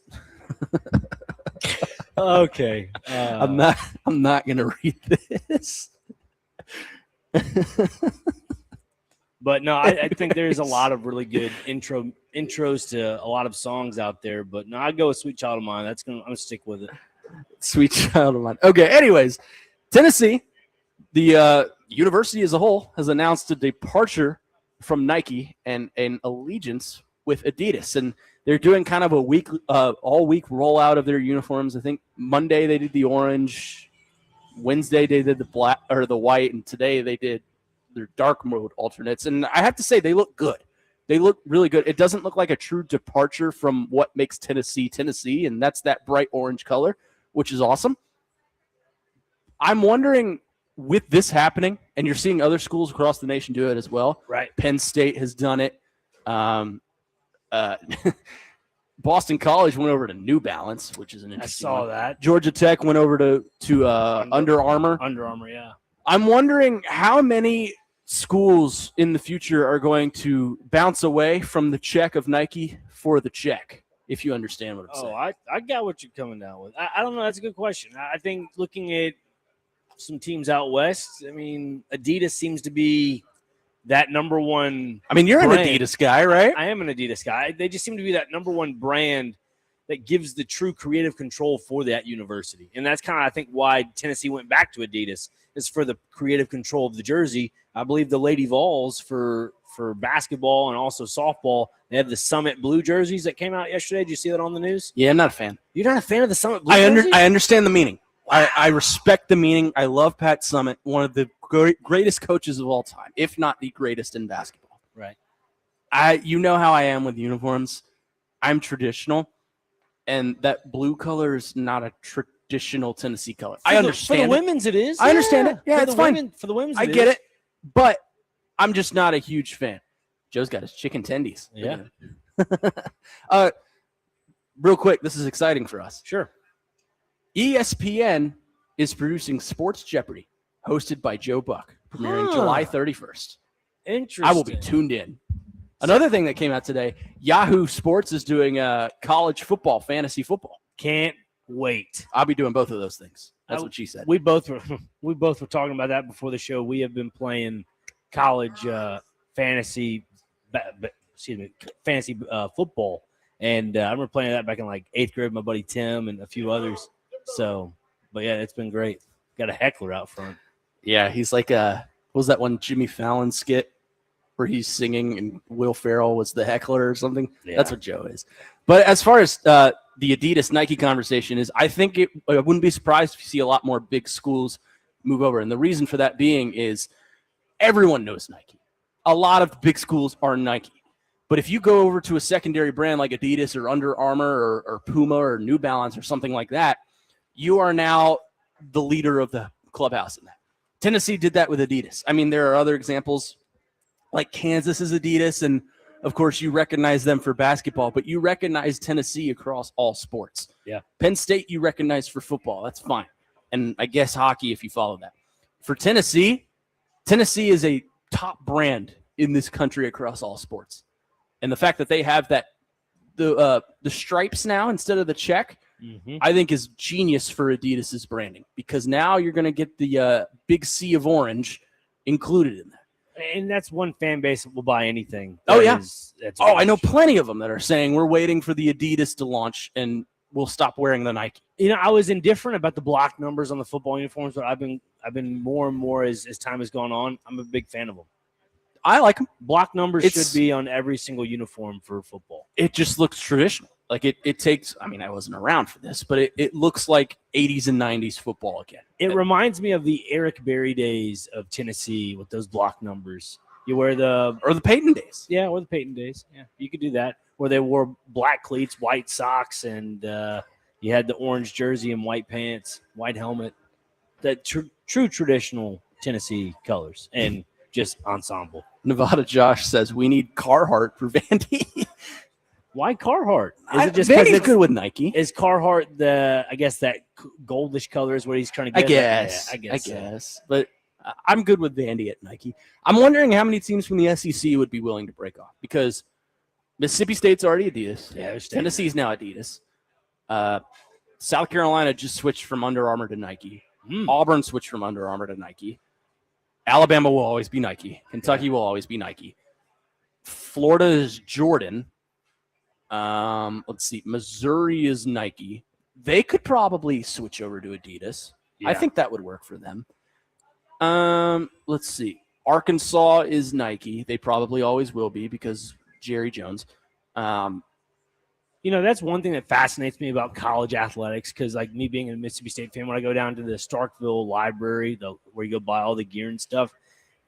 Okay. I'm not gonna read this. But no, I think there's a lot of really good intros to a lot of songs out there. But no, I'd go with Sweet Child of Mine. I'm gonna stick with it. Sweet Child of Mine. Okay. Anyways, Tennessee, the university as a whole, has announced a departure from Nike and an allegiance with Adidas, and they're doing kind of a all week rollout of their uniforms. I think Monday they did the orange, Wednesday they did the black or the white, and today they did their dark mode alternates. And I have to say, they look good. They look really good. It doesn't look like a true departure from what makes Tennessee, and that's that bright orange color, which is awesome. I'm wondering, with this happening, and you're seeing other schools across the nation do it as well. Right. Penn State has done it. Boston College went over to New Balance, which is an interesting I saw one. that. Georgia Tech went over to Under Armour. Under Armour, yeah. I'm wondering how many schools in the future are going to bounce away from the check of Nike for the check, if you understand what I'm saying. I got what you're coming down with. I don't know. That's a good question. I think looking at some teams out west, I mean, Adidas seems to be that number one. I mean, you're brand. an Adidas guy, right? I am an Adidas guy. They just seem to be that number one brand that gives the true creative control for that university. And that's kind of, I think, why Tennessee went back to Adidas, is for the creative control of the jersey. I believe the Lady Vols for basketball and also softball, they have the Summit Blue jerseys that came out yesterday. Did you see that on the news? Yeah, I'm not a fan. You're not a fan of the Summit Blue jerseys? I understand the meaning. Wow. I respect the meaning. I love Pat Summitt, one of the greatest coaches of all time, if not the greatest in basketball. Right. You know how I am with uniforms. I'm traditional, and that blue color is not a traditional Tennessee color. I understand. For the women's, it is. I understand it. Yeah, it's fine. For the women's, I get it, but I'm just not a huge fan. Joe's got his chicken tendies. Yeah. Real quick, this is exciting for us. Sure. ESPN is producing Sports Jeopardy, hosted by Joe Buck, premiering July 31st. Interesting. I will be tuned in. Another thing that came out today, Yahoo Sports is doing college football, fantasy football. Can't wait. I'll be doing both of those things. That's what she said. We both were talking about that before the show. We have been playing college fantasy football, and I remember playing that back in like 8th grade with my buddy Tim and a few others. So, but yeah, it's been great. Got a heckler out front. Yeah, he's like what was that one Jimmy Fallon skit where he's singing and Will Ferrell was the heckler or something? Yeah. That's what Joe is. But as far as the Adidas Nike conversation is, I think I wouldn't be surprised if you see a lot more big schools move over. And the reason for that being is everyone knows Nike. A lot of big schools are Nike. But if you go over to a secondary brand like Adidas or Under Armour or Puma or New Balance or something like that, you are now the leader of the clubhouse in that. Tennessee did that with Adidas. I mean, there are other examples like Kansas is Adidas and of course, you recognize them for basketball, but you recognize Tennessee across all sports. Yeah. Penn State, you recognize for football. That's fine. And I guess hockey, if you follow that. For Tennessee, Tennessee is a top brand in this country across all sports. And the fact that they have the stripes now instead of the check, I think is genius for Adidas's branding, because now you're going to get the big sea of orange included in that. And that's one fan base that will buy anything. Oh, yeah. That's I know plenty of them that are saying we're waiting for the Adidas to launch and we'll stop wearing the Nike. You know, I was indifferent about the block numbers on the football uniforms, but I've been more and more as time has gone on. I'm a big fan of them. I like them. Block numbers should be on every single uniform for football. It just looks traditional. Like it takes, I mean, I wasn't around for this, but it looks like 80s and 90s football again. It reminds me of the Eric Berry days of Tennessee with those block numbers. You wear or the Peyton days. Yeah, or the Peyton days. Yeah, you could do that. Where they wore black cleats, white socks, and you had the orange jersey and white pants, white helmet. That true traditional Tennessee colors and just ensemble. Nevada Josh says we need Carhartt for Vandy. Why Carhartt? Is it just Vandy's because it's good with Nike? Is Carhartt I guess that goldish color is what he's trying to get? I guess. But I'm good with Vandy at Nike. I'm wondering how many teams from the SEC would be willing to break off, because Mississippi State's already Adidas. Yeah, Tennessee's now Adidas. South Carolina just switched from Under Armour to Nike. Auburn switched from Under Armour to Nike. Alabama will always be Nike. Kentucky will always be Nike. Florida is Jordan. Let's see. Missouri is Nike. They could probably switch over to Adidas. Yeah. I think that would work for them. Let's see. Arkansas is Nike. They probably always will be because Jerry Jones. You know, that's one thing that fascinates me about college athletics, because, like, me being a Mississippi State fan, when I go down to the Starkville library, where you go buy all the gear and stuff,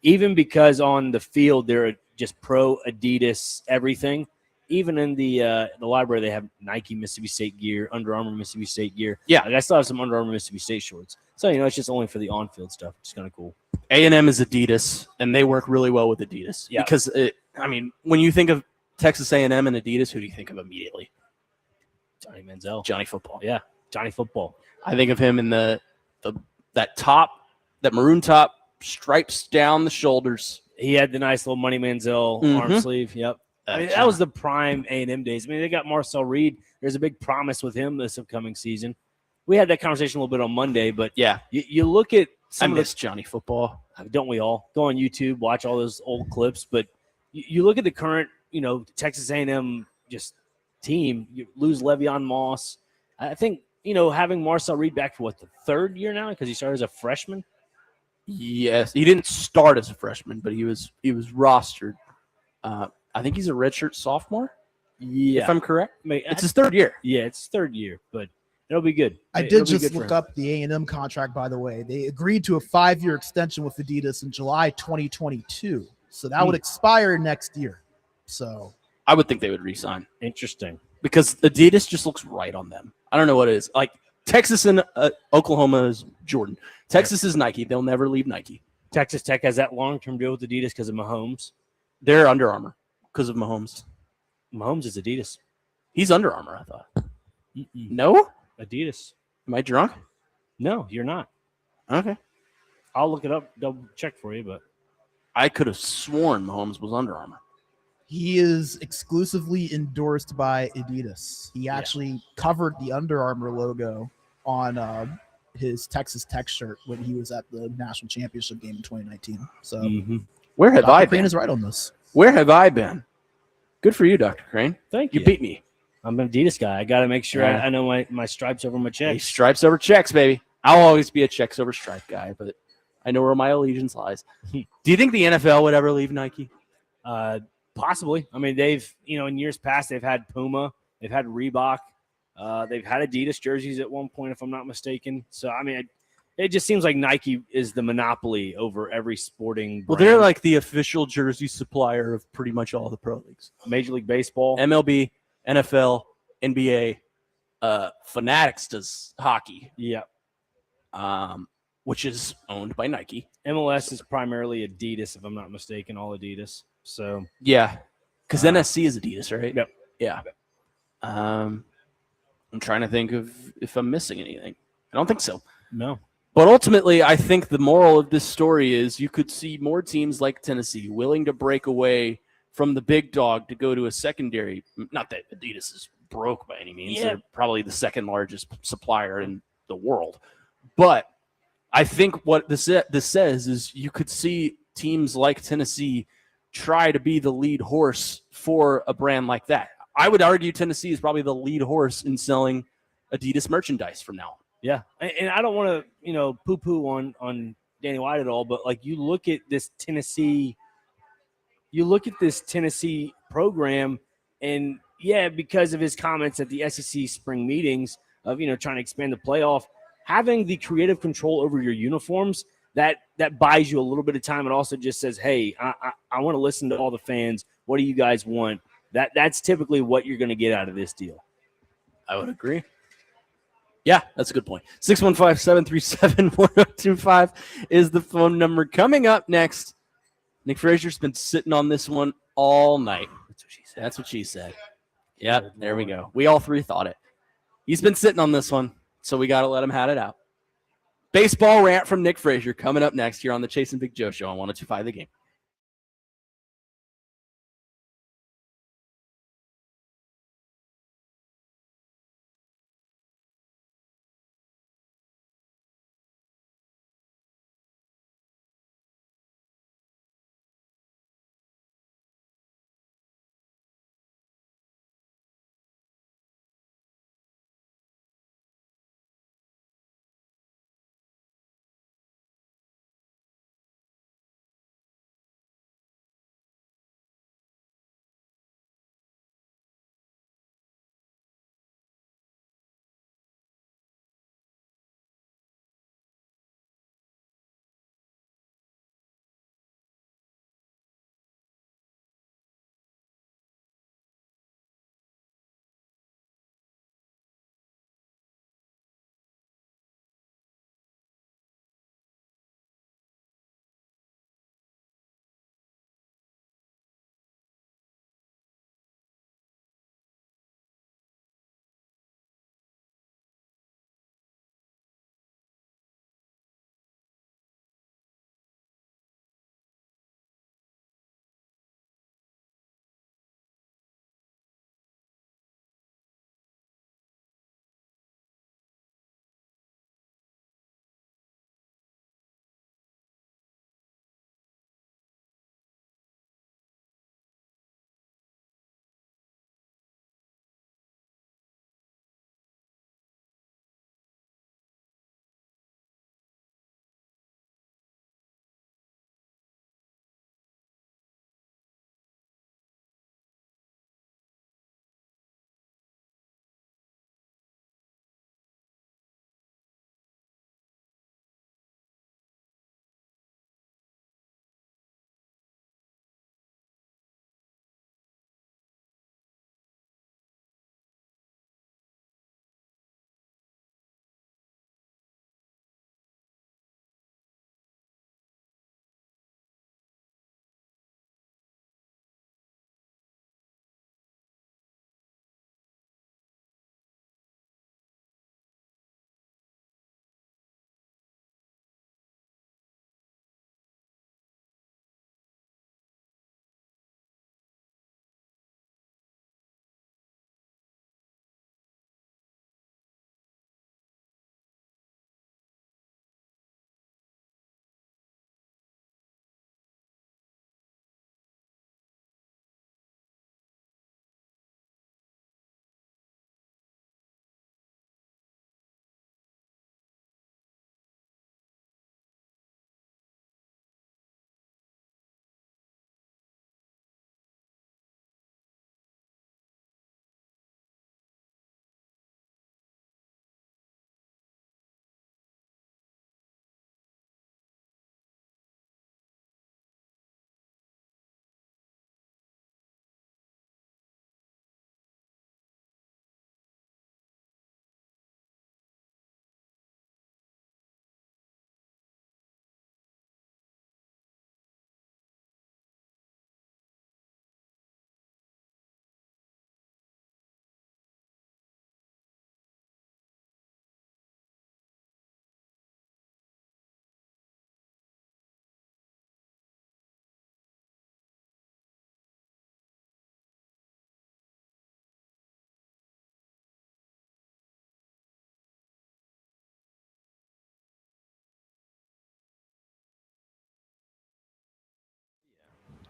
even because on the field they're just pro Adidas everything, even in the library they have Nike Mississippi State gear, Under Armour Mississippi State gear. Yeah. Like, I still have some Under Armour Mississippi State shorts. So, you know, it's just only for the on-field stuff. It's kind of cool. A&M is Adidas, and they work really well with Adidas. Yeah. Because, when you think of Texas A&M and Adidas, who do you think of immediately? Johnny Manziel. Johnny Football. Yeah, Johnny Football. I think of him in that maroon top, stripes down the shoulders. He had the nice little Money Manziel arm sleeve. Yep. That was the prime A&M days. I mean, they got Marcel Reed. There's a big promise with him this upcoming season. We had that conversation a little bit on Monday, but yeah, you look at I miss Johnny Football. Don't we all? Go on YouTube, watch all those old clips. But you look at the current, Texas A&M just team. You lose Le'Veon Moss. I think, having Marcel Reed back for the third year now, because he started as a freshman. Yes, he didn't start as a freshman, but he was rostered. I think he's a redshirt sophomore. Yeah, if I'm correct. It's his third year. Yeah, it's his third year, but it'll be good. I did just look up the A&M contract, by the way. They agreed to a 5-year extension with Adidas in July 2022. So that would expire next year. So I would think they would re-sign. Interesting. Because Adidas just looks right on them. I don't know what it is. Like, Texas and Oklahoma is Jordan. Texas is Nike. They'll never leave Nike. Texas Tech has that long-term deal with Adidas because of Mahomes. They're Under Armour because of Mahomes. Mahomes is Adidas. He's Under Armour, I thought. No? Adidas. Am I drunk? No, you're not. Okay. I'll look it up, double check for you, but I could have sworn Mahomes was Under Armour. He is exclusively endorsed by Adidas. He actually covered the Under Armour logo on his Texas Tech shirt when he was at the national championship game in 2019. So where have I been? Crane is right on this. Where have I been? Good for you, Dr. Crane. Thank you. You beat me. I'm an Adidas guy. I got to make sure I know my stripes over my checks. Hey, stripes over checks, baby. I'll always be a checks over stripe guy, but I know where my allegiance lies. Do you think the NFL would ever leave Nike? Possibly. I mean, they've, in years past, they've had Puma, they've had Reebok, they've had Adidas jerseys at one point, if I'm not mistaken. So, I mean, it just seems like Nike is the monopoly over every sporting brand. Well, they're like the official jersey supplier of pretty much all the pro leagues. Major League Baseball. MLB, NFL, NBA, Fanatics does hockey. Yeah. Which is owned by Nike. MLS is primarily Adidas, if I'm not mistaken, all Adidas. So yeah, Because NSC is Adidas, right? Yep. Yeah. I'm trying to think of if I'm missing anything. I don't think so. No. But ultimately, I think the moral of this story is you could see more teams like Tennessee willing to break away from the big dog to go to a secondary. Not that Adidas is broke by any means. Yeah. They're probably the second largest supplier in the world. But I think what this says is you could see teams like Tennessee try to be the lead horse for a brand like that. I would argue Tennessee is probably the lead horse in selling Adidas merchandise from now on. Yeah, and I don't want to, poo-poo on Danny White at all, but like you look at this Tennessee program, and yeah, because of his comments at the SEC spring meetings of trying to expand the playoff, having the creative control over your uniforms that buys you a little bit of time. It also just says, hey, I want to listen to all the fans. What do you guys want? That's typically what you're going to get out of this deal. I would agree. Yeah, that's a good point. 615-737-1025 is the phone number. Coming up next, Nick Frazier's been sitting on this one all night. That's what she said. Yep, there we go. We all three thought it. He's been sitting on this one, so we got to let him have it out. Baseball rant from Nick Frazier coming up next here on the Chase and Big Joe Show on 102.5 The Game.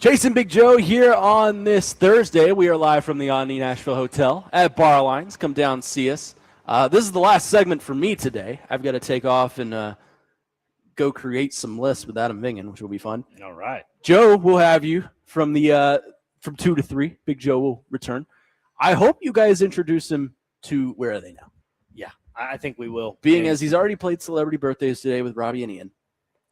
Chasing Big Joe here on this Thursday. We are live from the Omni Nashville Hotel at Barlines. Come down and see us. This is the last segment for me today. I've got to take off and go create some lists with Adam Vingen, which will be fun. All right. Joe will have you from 2 to 3. Big Joe will return. I hope you guys introduce him to Where Are They Now? Yeah, I think we will. Being as he's already played Celebrity Birthdays today with Robbie and Ian,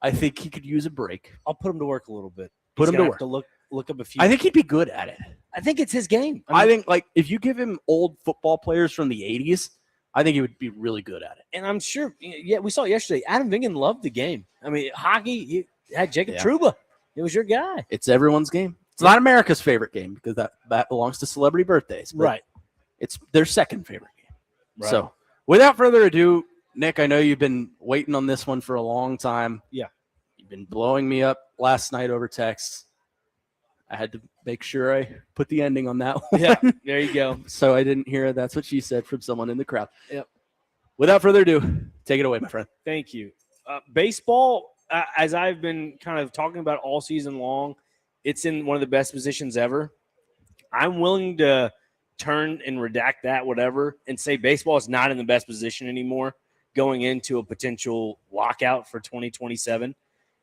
I think he could use a break. I'll put him to work a little bit. Put him to work. To look up a few. I think he'd be good at it. I think it's his game. I think, like, if you give him old football players from the 80s, I think he would be really good at it. And I'm sure, yeah, we saw it yesterday. Adam Vingen loved the game. I mean, hockey, you had Jacob Trouba. It was your guy. It's everyone's game. It's not America's favorite game because that belongs to Celebrity Birthdays. Right. It's their second favorite game. Right. So, without further ado, Nick, I know you've been waiting on this one for a long time. Yeah. You've been blowing me up last night over text. I had to make sure I put the ending on that one. Yeah, there you go. So I didn't hear That's What She Said from someone in the crowd. Yep. Without further ado, take it away, my friend. Thank you. Baseball, as I've been kind of talking about all season long, it's in one of the best positions ever. I'm willing to turn and redact that, whatever, and say baseball is not in the best position anymore going into a potential lockout for 2027.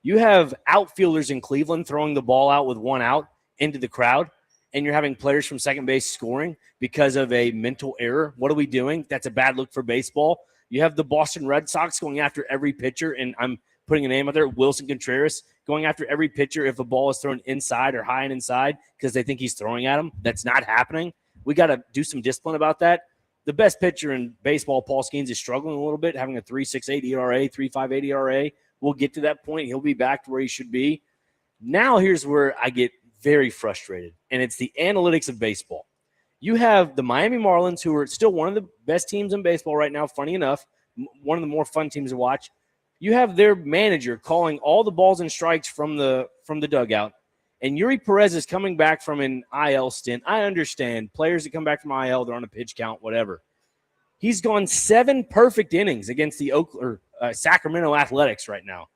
You have outfielders in Cleveland throwing the ball out with one out into the crowd, and you're having players from second base scoring because of a mental error. What are we doing? That's a bad look for baseball. You have the Boston Red Sox going after every pitcher, and I'm putting a name out there, Wilson Contreras, going after every pitcher if a ball is thrown inside or high and inside because they think he's throwing at him. That's not happening. We got to do some discipline about that. The best pitcher in baseball, Paul Skeens, is struggling a little bit, having a 3.68 ERA, 3.58 ERA. We'll get to that point. He'll be back to where he should be. Now here's where I get very frustrated, and it's the analytics of baseball. You have the Miami Marlins, who are still one of the best teams in baseball right now, funny enough, one of the more fun teams to watch. You have their manager calling all the balls and strikes from the dugout, and Yuri Perez is coming back from an IL stint. I understand. Players that come back from IL, they're on a pitch count, whatever. He's gone 7 perfect innings against the Sacramento Athletics right now,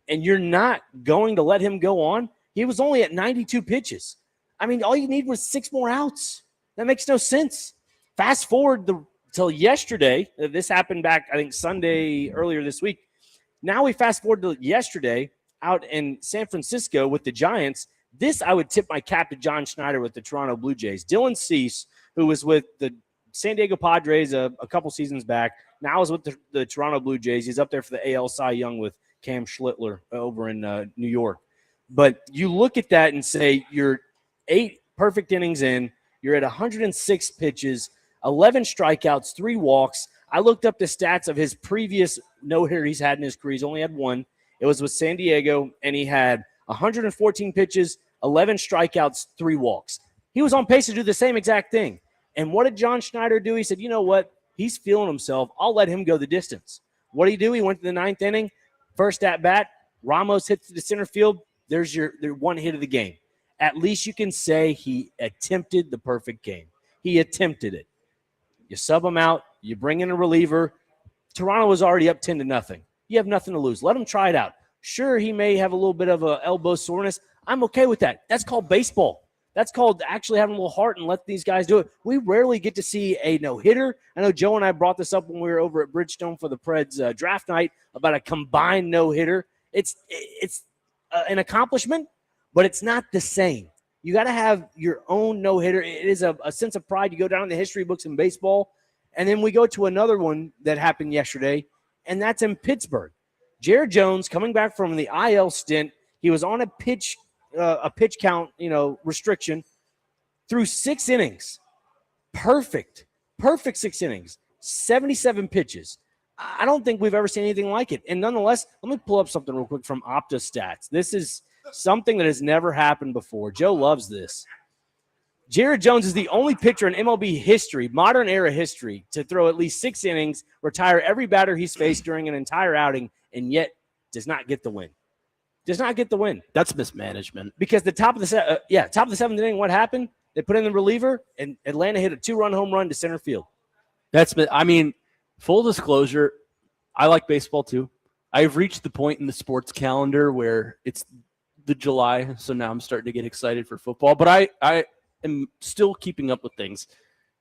and you're not going to let him go on? He was only at 92 pitches. I mean, all you need was 6 more outs. That makes no sense. Fast forward till yesterday. This happened back, I think, Sunday earlier this week. Now we fast forward to yesterday out in San Francisco with the Giants. This, I would tip my cap to John Schneider with the Toronto Blue Jays. Dylan Cease, who was with the San Diego Padres a couple seasons back, now is with the Toronto Blue Jays. He's up there for the AL Cy Young with Cam Schlittler over in New York. But you look at that and say you're 8 perfect innings in, you're at 106 pitches, 11 strikeouts, 3 walks. I looked up the stats of his previous no-hitter he's had in his career. He's only had one. It was with San Diego, and he had 114 pitches, 11 strikeouts, 3 walks. He was on pace to do the same exact thing. And what did John Schneider do? He said, you know what? He's feeling himself. I'll let him go the distance. What did he do? He went to the 9th inning. First at bat, Ramos hit to the center field. There's your one hit of the game. At least you can say he attempted the perfect game. He attempted it. You sub him out. You bring in a reliever. Toronto was already up 10-0. You have nothing to lose. Let him try it out. Sure, he may have a little bit of an elbow soreness. I'm okay with that. That's called baseball. That's called actually having a little heart and let these guys do it. We rarely get to see a no-hitter. I know Joe and I brought this up when we were over at Bridgestone for the Preds draft night about a combined no-hitter. It's an accomplishment, but it's not the same. You got to have your own no-hitter. It is a sense of pride. You go down in the history books in baseball, and then we go to another one that happened yesterday, and that's in Pittsburgh. Jared Jones coming back from the IL stint. He was on a pitch count, restriction through 6 innings. Perfect 6 innings, 77 pitches. I don't think we've ever seen anything like it. And nonetheless, let me pull up something real quick from Opta Stats. This is something that has never happened before. Joe loves this. Jared Jones is the only pitcher in MLB history, modern era history, to throw at least 6 innings, retire every batter he's faced during an entire outing, and yet does not get the win. Does not get the win. That's mismanagement. Because the top of the 7th inning, what happened? They put in the reliever, and Atlanta hit a 2-run home run to center field. Full disclosure, I like baseball too. I've reached the point in the sports calendar where the July, so now I'm starting to get excited for football. But I am still keeping up with things.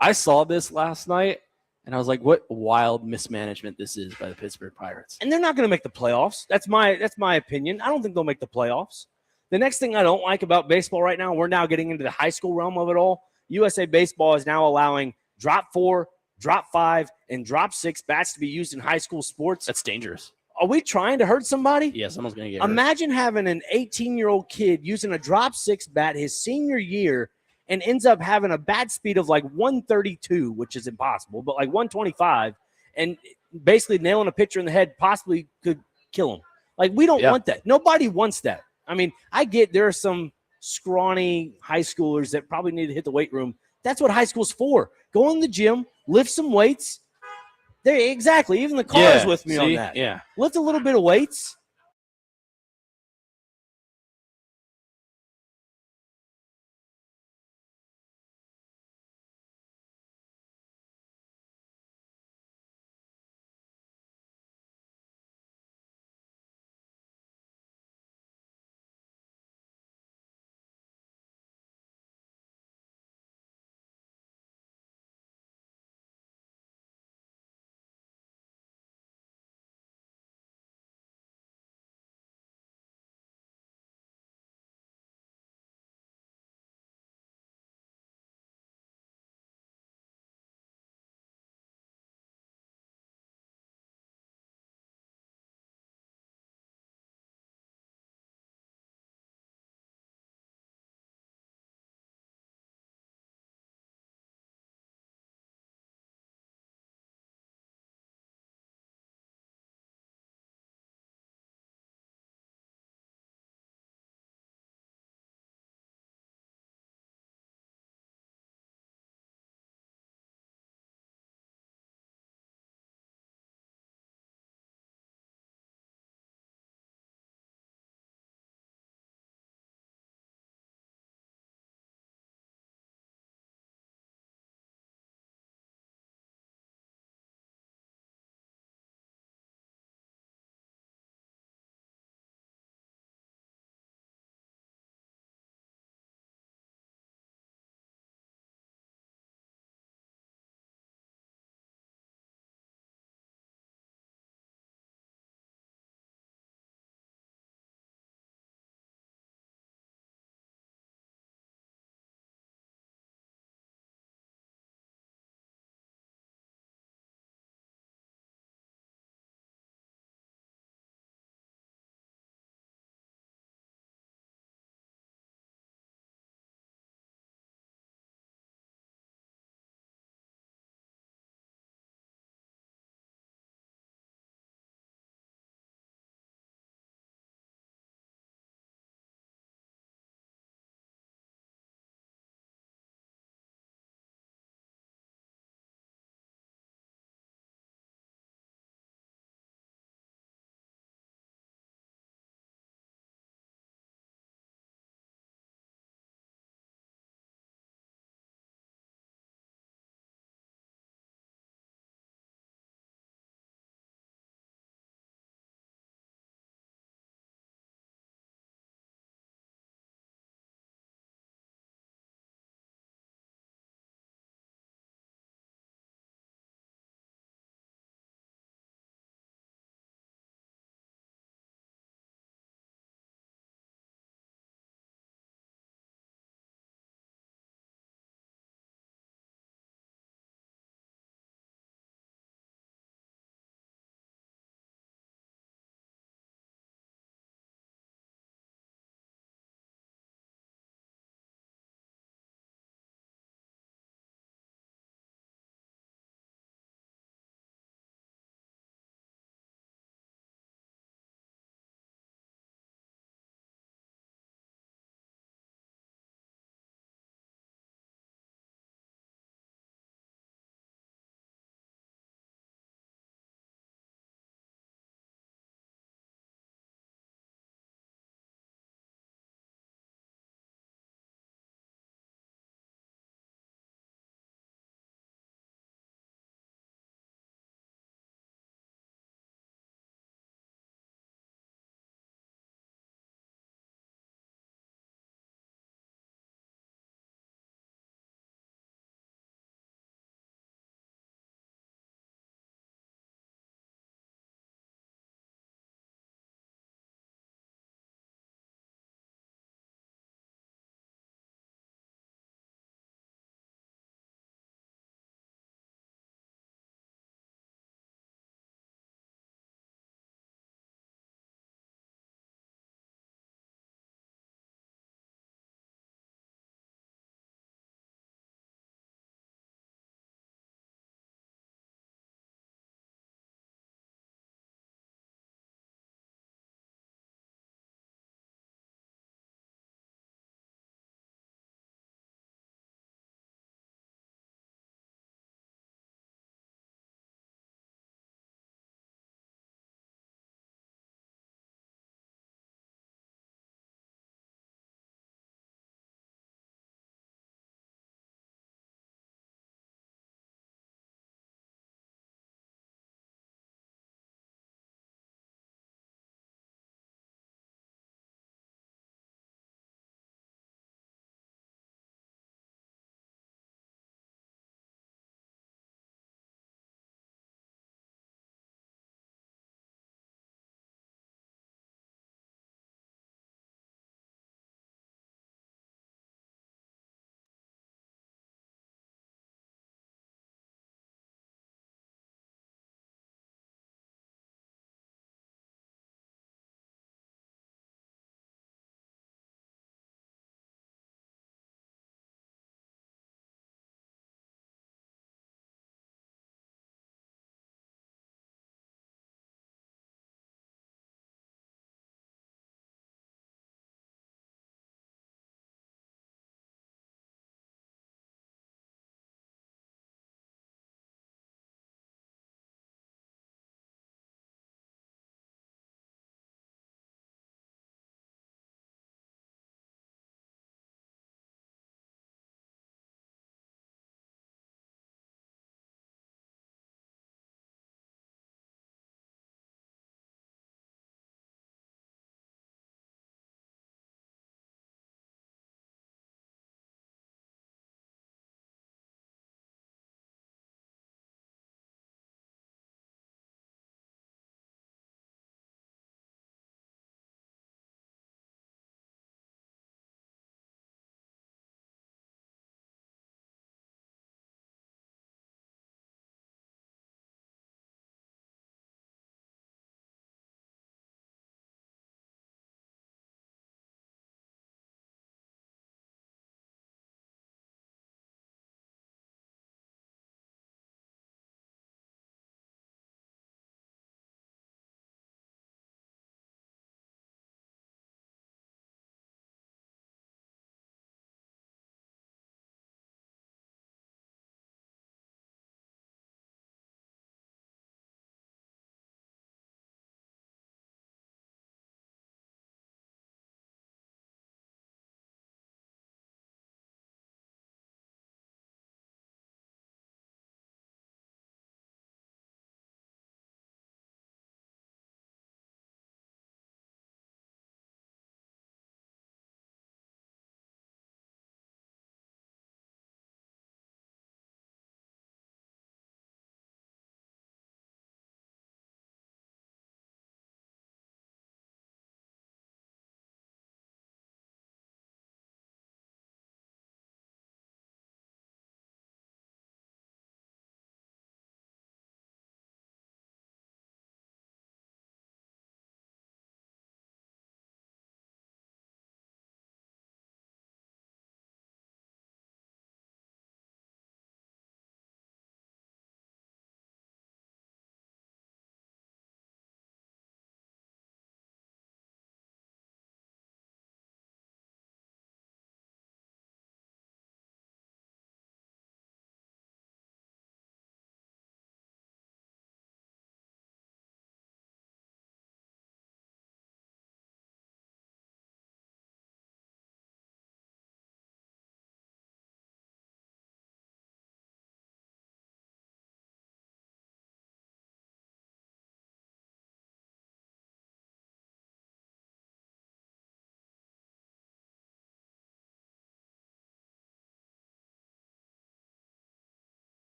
I saw this last night, and I was like, what wild mismanagement this is by the Pittsburgh Pirates. And they're not going to make the playoffs. That's my opinion. I don't think they'll make the playoffs. The next thing I don't like about baseball right now, we're now getting into the high school realm of it all. USA Baseball is now allowing drop 4, drop 5, and drop 6 bats to be used in high school sports. That's dangerous. Are we trying to hurt somebody? Yeah, someone's going to get hurt. Imagine having an 18-year-old kid using a drop 6 bat his senior year and ends up having a bat speed of like 132, which is impossible, but like 125, and basically nailing a pitcher in the head possibly could kill him. Like, we don't want that. Nobody wants that. I mean, I get there are some scrawny high schoolers that probably need to hit the weight room. That's what high school's for. Go in the gym, lift some weights. There, exactly. Even the car is with me on that. Yeah. Lift a little bit of weights.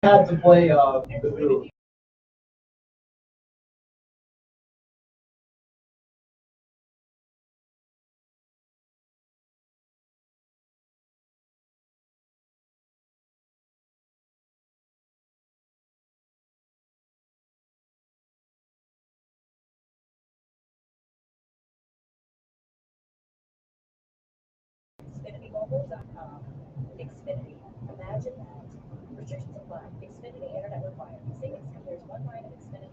had to play XfinityMobile.com. Xfinity. Imagine that. Restrictions apply. Xfinity Internet required. Savings compares one line of Xfinity.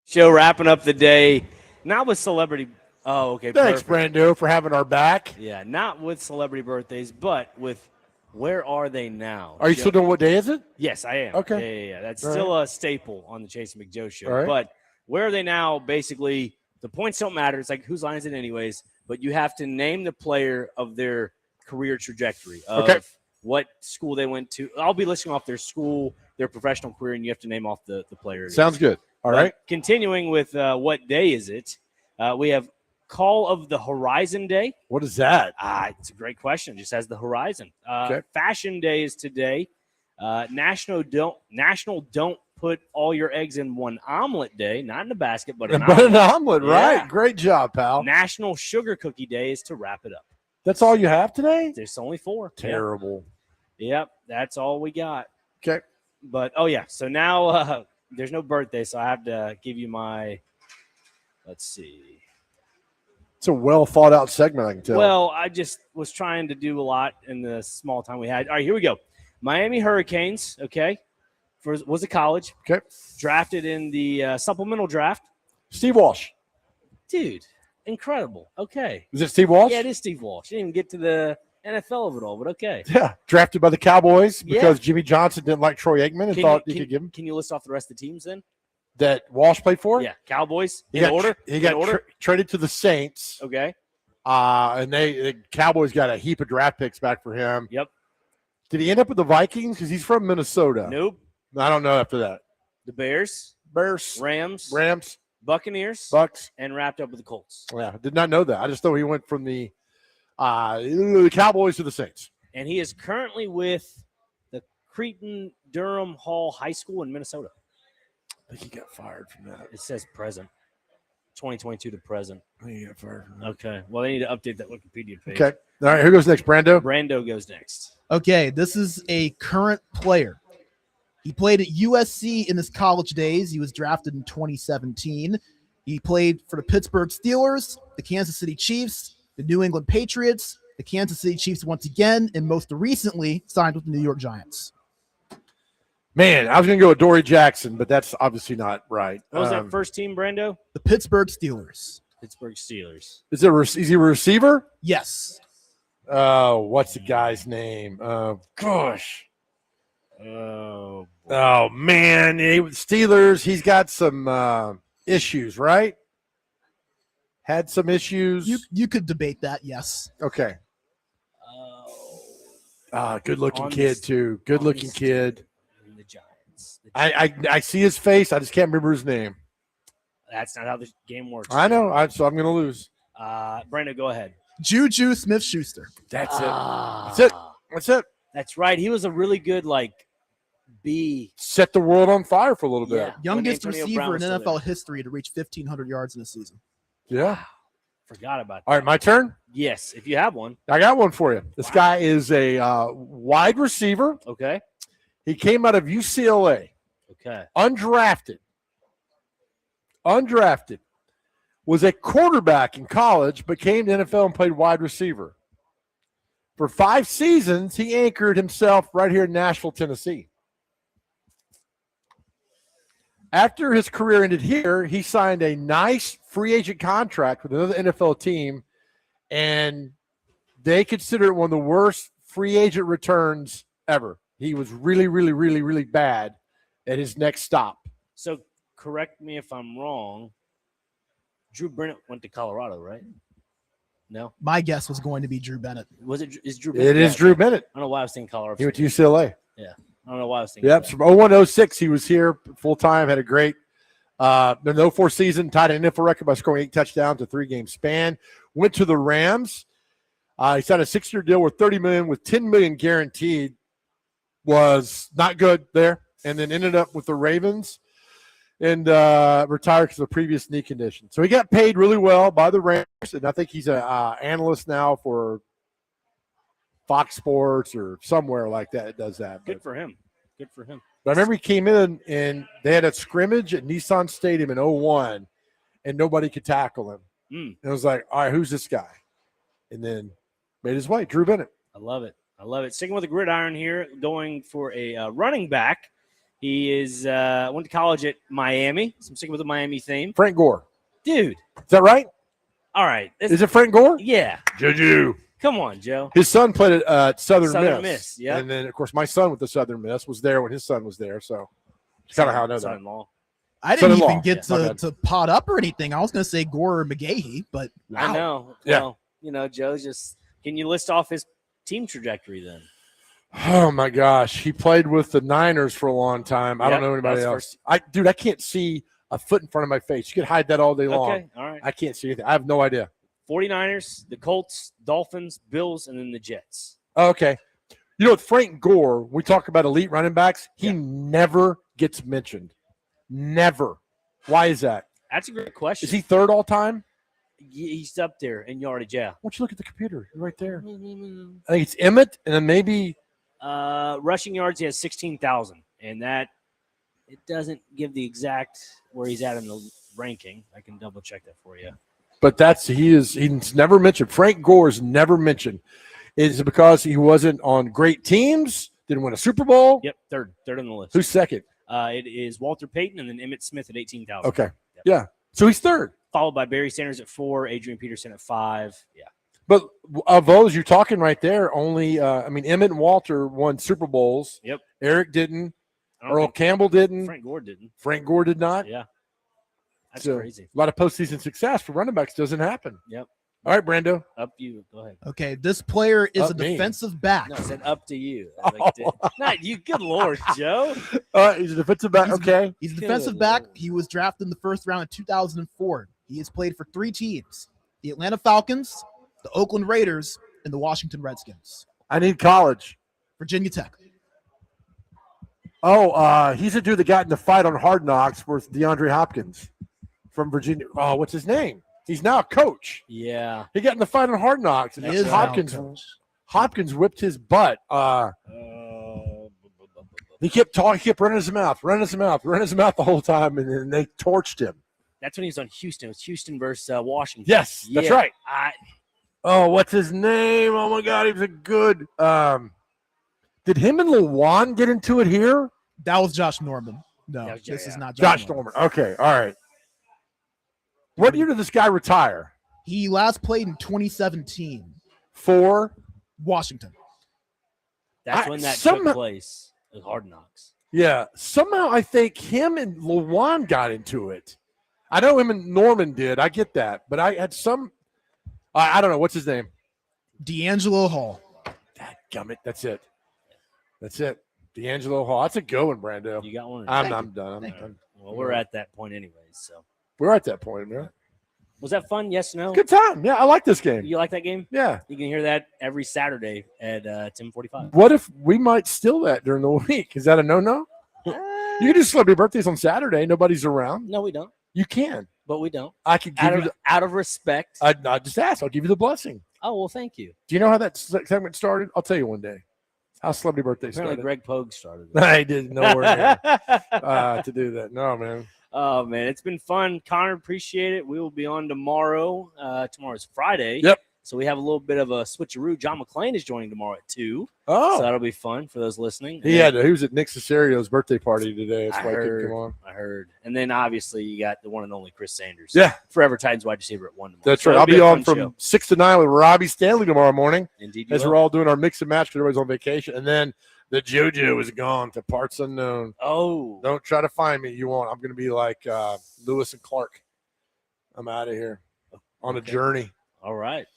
Show wrapping up the day, not with celebrity. Oh, okay. Thanks, Perfect. Brando, for having our back. Yeah, not with celebrity birthdays, but with where are they now? Are you Joe- still doing what day is it? Yes, I am. Okay. Yeah. That's All still a staple on the Chase and McJoe show. All right. But where are they now? Basically, the points don't matter. It's like whose line is it anyways? But you have to name the player of their career trajectory of Okay. what school they went to. I'll be listing off their school, their professional career, and you have to name off the player. it Sounds is. good. All But right. Continuing with what day is it? We have Call of the Horizon Day. What is that? It's a great question. Just has the horizon. Okay. Fashion Day is today. National Don't Put All Your Eggs in One Omelet Day. Not in a basket, but an But an omelet. omelet, Yeah. right? Great job, pal. National Sugar Cookie Day is to wrap it up. That's all you have today? There's only 4. Terrible. Yep, that's all we got. Okay. But so now there's no birthday, so I have to give you my. Let's see. It's a well thought out segment, I can tell. Well, I just was trying to do a lot in the small time we had. All right, here we go. Miami Hurricanes, okay, was a college. Okay. Drafted in the supplemental draft. Steve Walsh. Dude, incredible. Okay. Is it Steve Walsh? Yeah, it is Steve Walsh. Didn't even get to the NFL of it all, but okay. Yeah, drafted by the Cowboys Yeah. because Jimmy Johnson didn't like Troy Aikman and thought he could give him. Can you list off the rest of the teams then? That Walsh played for? Yeah, Cowboys. He In got, order? He got In order? traded to the Saints. Okay. And the Cowboys got a heap of draft picks back for him. Yep. Did he end up with the Vikings? Because he's from Minnesota. Nope. I don't know after that. The Bears, Bears, Rams, Buccaneers, Bucks. and wrapped up with the Colts. Yeah, did not know that. I just know he went from the Cowboys to the Saints. And he is currently with the Cretan Durham Hall High School in Minnesota. I think he got fired from that. It says present. 2022 to present. I think he got fired from that. Okay. Well, they need to update that Wikipedia page. Okay. All right, who goes next? Brando? Brando goes next. Okay, this is a current player. He played at USC in his college days. He was drafted in 2017. He played for the Pittsburgh Steelers, the Kansas City Chiefs, the New England Patriots, the Kansas City Chiefs once again, and most recently signed with the New York Giants. Man, I was going to go with Dory Jackson, but that's obviously not right. What was that first team, Brando? The Pittsburgh Steelers. Pittsburgh Steelers. Is he a receiver? Yes. Oh, what's the guy's name? Gosh. Oh, Oh, man. Steelers, he's got some issues, right? Had some issues. You could debate that, yes. Okay. Good-looking On kid, the- too. Good-looking kid. The Giants. I see his face. I just can't remember his name. That's not how the game works. I know. So I'm going to lose. Brando, go ahead. Juju Smith-Schuster. That's it. Ah, That's it. That's it. That's right. He was a really good, B. Set the world on fire for a little bit. Yeah. Youngest When Antonio receiver Brown in was still NFL there. history to reach 1,500 yards in a season. Yeah. Forgot about that. All right, my turn. Yes, if you have one. I got one for you. This guy is a wide receiver. Okay. He came out of UCLA, Okay. undrafted, was a quarterback in college, but came to NFL and played wide receiver. For 5 seasons, he anchored himself right here in Nashville, Tennessee. After his career ended here, he signed a nice free agent contract with another NFL team, and they consider it one of the worst free agent returns ever. He was really, really, really, really bad at his next stop. So correct me if I'm wrong. Drew Bennett went to Colorado, right? No. My guess was going to be Drew Bennett. Is Drew Bennett? It is Drew Bennett. I don't know why I was thinking Colorado. He went to UCLA. I don't know why I was thinking. Yep, that. from 01-06, he was here full time, had a great the 04 season, tied an NFL record by scoring 8 touchdowns, a 3-game span. Went to the Rams. He signed a 6-year deal worth $30 million with $10 million guaranteed. Was not good there, and then ended up with the Ravens and retired because of a previous knee condition. So he got paid really well by the Rams, and I think he's an analyst now for Fox Sports or somewhere like that. It does that. Good for him. Good for him. But I remember he came in and they had a scrimmage at Nissan Stadium in 01, and nobody could tackle him. And it was like, all right, who's this guy? And then made his way, Drew Bennett. I love it. I love it. Sticking with the gridiron here, going for a running back. He is went to college at Miami. So I'm sticking with the Miami theme. Frank Gore. Dude. Is that right? All right. Is it Frank Gore? Yeah. Juju. Come on, Joe. His son played at Southern Miss. Yeah. And then, of course, my son with the Southern Miss was there when his son was there. So it's kind of how I know that. Son-in-law. I didn't Son-in-law. even get to pot up or anything. I was going to say Gore or McGahee, but wow. I know. Yeah. Well, Joe's just – can you list off his team trajectory then? Oh, my gosh. He played with the Niners for a long time. I don't know anybody else. I can't see a foot in front of my face. You could hide that all day long. Okay, all right. I can't see anything. I have no idea. 49ers, the Colts, Dolphins, Bills, and then the Jets. Okay. You know, with Frank Gore, we talk about elite running backs. He never gets mentioned. Never. Why is that? That's a great question. Is he third all time? He's up there in yardage, yeah. Why don't you look at the computer? You're right there. I think it's Emmett, and then maybe Rushing yards, he has 16,000, and that it doesn't give the exact where he's at in the ranking. I can double check that for you. but he's never mentioned. Frank Gore's never mentioned. Is it because he wasn't on great teams? Didn't win a Super Bowl? Yep, third on the list. Who's second? It is Walter Payton and then Emmitt Smith at 18,000. Okay. Yep. Yeah. So he's third. followed by Barry Sanders at 4, Adrian Peterson at 5. Yeah. But of those you're talking right there, only Emmett and Walter won Super Bowls. Yep. Eric didn't. I don't Earl think Campbell didn't. Frank Gore didn't. Frank Gore did not. Yeah. That's So, crazy. A lot of postseason success for running backs doesn't happen. Yep. All right, Brando. Up you. Go ahead. Okay, this player is Up a me. defensive back. No, I said up to you. I like not you. Good Lord, Joe. He's a defensive back. Okay. He's a Good defensive back. Lord. He was drafted in the first round in 2004. He has played for 3 teams: the Atlanta Falcons, the Oakland Raiders, and the Washington Redskins. I need college. Virginia Tech. Oh, he's a dude that got in the fight on Hard Knocks with DeAndre Hopkins from Virginia. Oh, what's his name? He's now a coach. Yeah. He got in the fight on Hard Knocks, and He is Hopkins now a coach. Hopkins whipped his butt. He kept running his mouth the whole time, and then they torched him. That's when he was on Houston. It was Houston versus Washington. Yes, that's Yeah. right. Oh, what's his name? Oh my God, he was a good. Did him and Lawan get into it here? That was Josh Norman. No, That was this yeah. is not Josh Norman. Okay, all right. What year did this guy retire? He last played in 2017. For Washington. That's I- when that some- took place. It was Hard Knocks. yeah. Somehow I think him and Lawan got into it. I know him and Norman did. I get that, but I had some. I don't know what's his name. D'Angelo Hall. Dadgummit. That's it. That's it. D'Angelo Hall. That's a good one, Brando. You got one? I'm Thank done. Thank you. Well, we're at that point anyways. So We're at that point, man. was that fun? Yes, no? Good time. Yeah, I like this game. You like that game? Yeah. You can hear that every Saturday at 10:45. What if we might steal that during the week? Is that a no-no? You can do celebrity birthdays on Saturday. Nobody's around. No, we don't. You can. But we don't. I could give you. Out of respect. I just asked. I'll give you the blessing. Oh well, thank you. Do you know how that segment started? I'll tell you one day. How celebrity birthday Apparently, started. Greg Pogue started. I did nowhere near to do that. No, man. Oh man, it's been fun, Connor. Appreciate it. We will be on tomorrow. Tomorrow's Friday. Yep. So we have a little bit of a switcheroo. John McClain is joining tomorrow at 2. So Oh, that'll be fun for those listening. he was at Nick Cesario's birthday party today. That's I why I couldn't heard. come on. I heard. And then obviously you got the one and only Chris Sanders. Yeah, Forever Titans wide receiver at 1 tomorrow. that's So right. it'll I'll be a on fun from show. 6 to 9 with Robbie Stanley tomorrow morning Indeed. you as will. we're all doing our mix and match because everybody's on vacation. And then the JoJo is gone to parts unknown. Oh. Don't try to find me. You won't. I'm going to be like Lewis and Clark. I'm out of here on a Okay. journey. All right.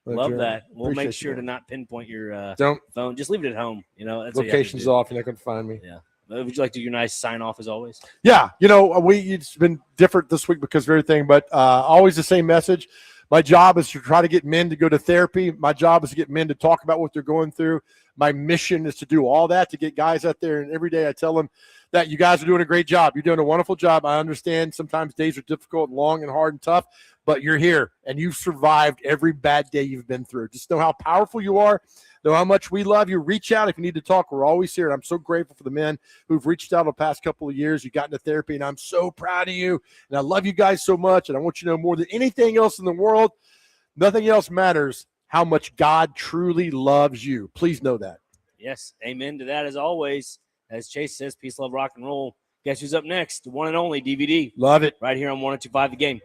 On a Love journey. that. We'll Appreciate make sure you, to man. not pinpoint your Don't. phone. Just leave it at home. You know, that's what you have to Location's do. off. You're not going to find me. Yeah. Would you like to do your nice sign off as always? Yeah, it's been different this week because of everything, but always the same message. My job is to try to get men to go to therapy. My job is to get men to talk about what they're going through. My mission is to do all that, to get guys out there, and every day I tell them that you guys are doing a great job. You're doing a wonderful job. I understand sometimes days are difficult, long, and hard and tough, but you're here, and you've survived every bad day you've been through. Just know how powerful you are. Know how much we love you. Reach out if you need to talk. We're always here. And I'm so grateful for the men who've reached out the past couple of years. You got into therapy, and I'm so proud of you. And I love you guys so much. And I want you to know more than anything else in the world, nothing else matters how much God truly loves you. Please know that. Yes. Amen to that as always. As Chase says, peace, love, rock and roll. Guess who's up next? The one and only DVD Love it. right here on 102.5 The Game.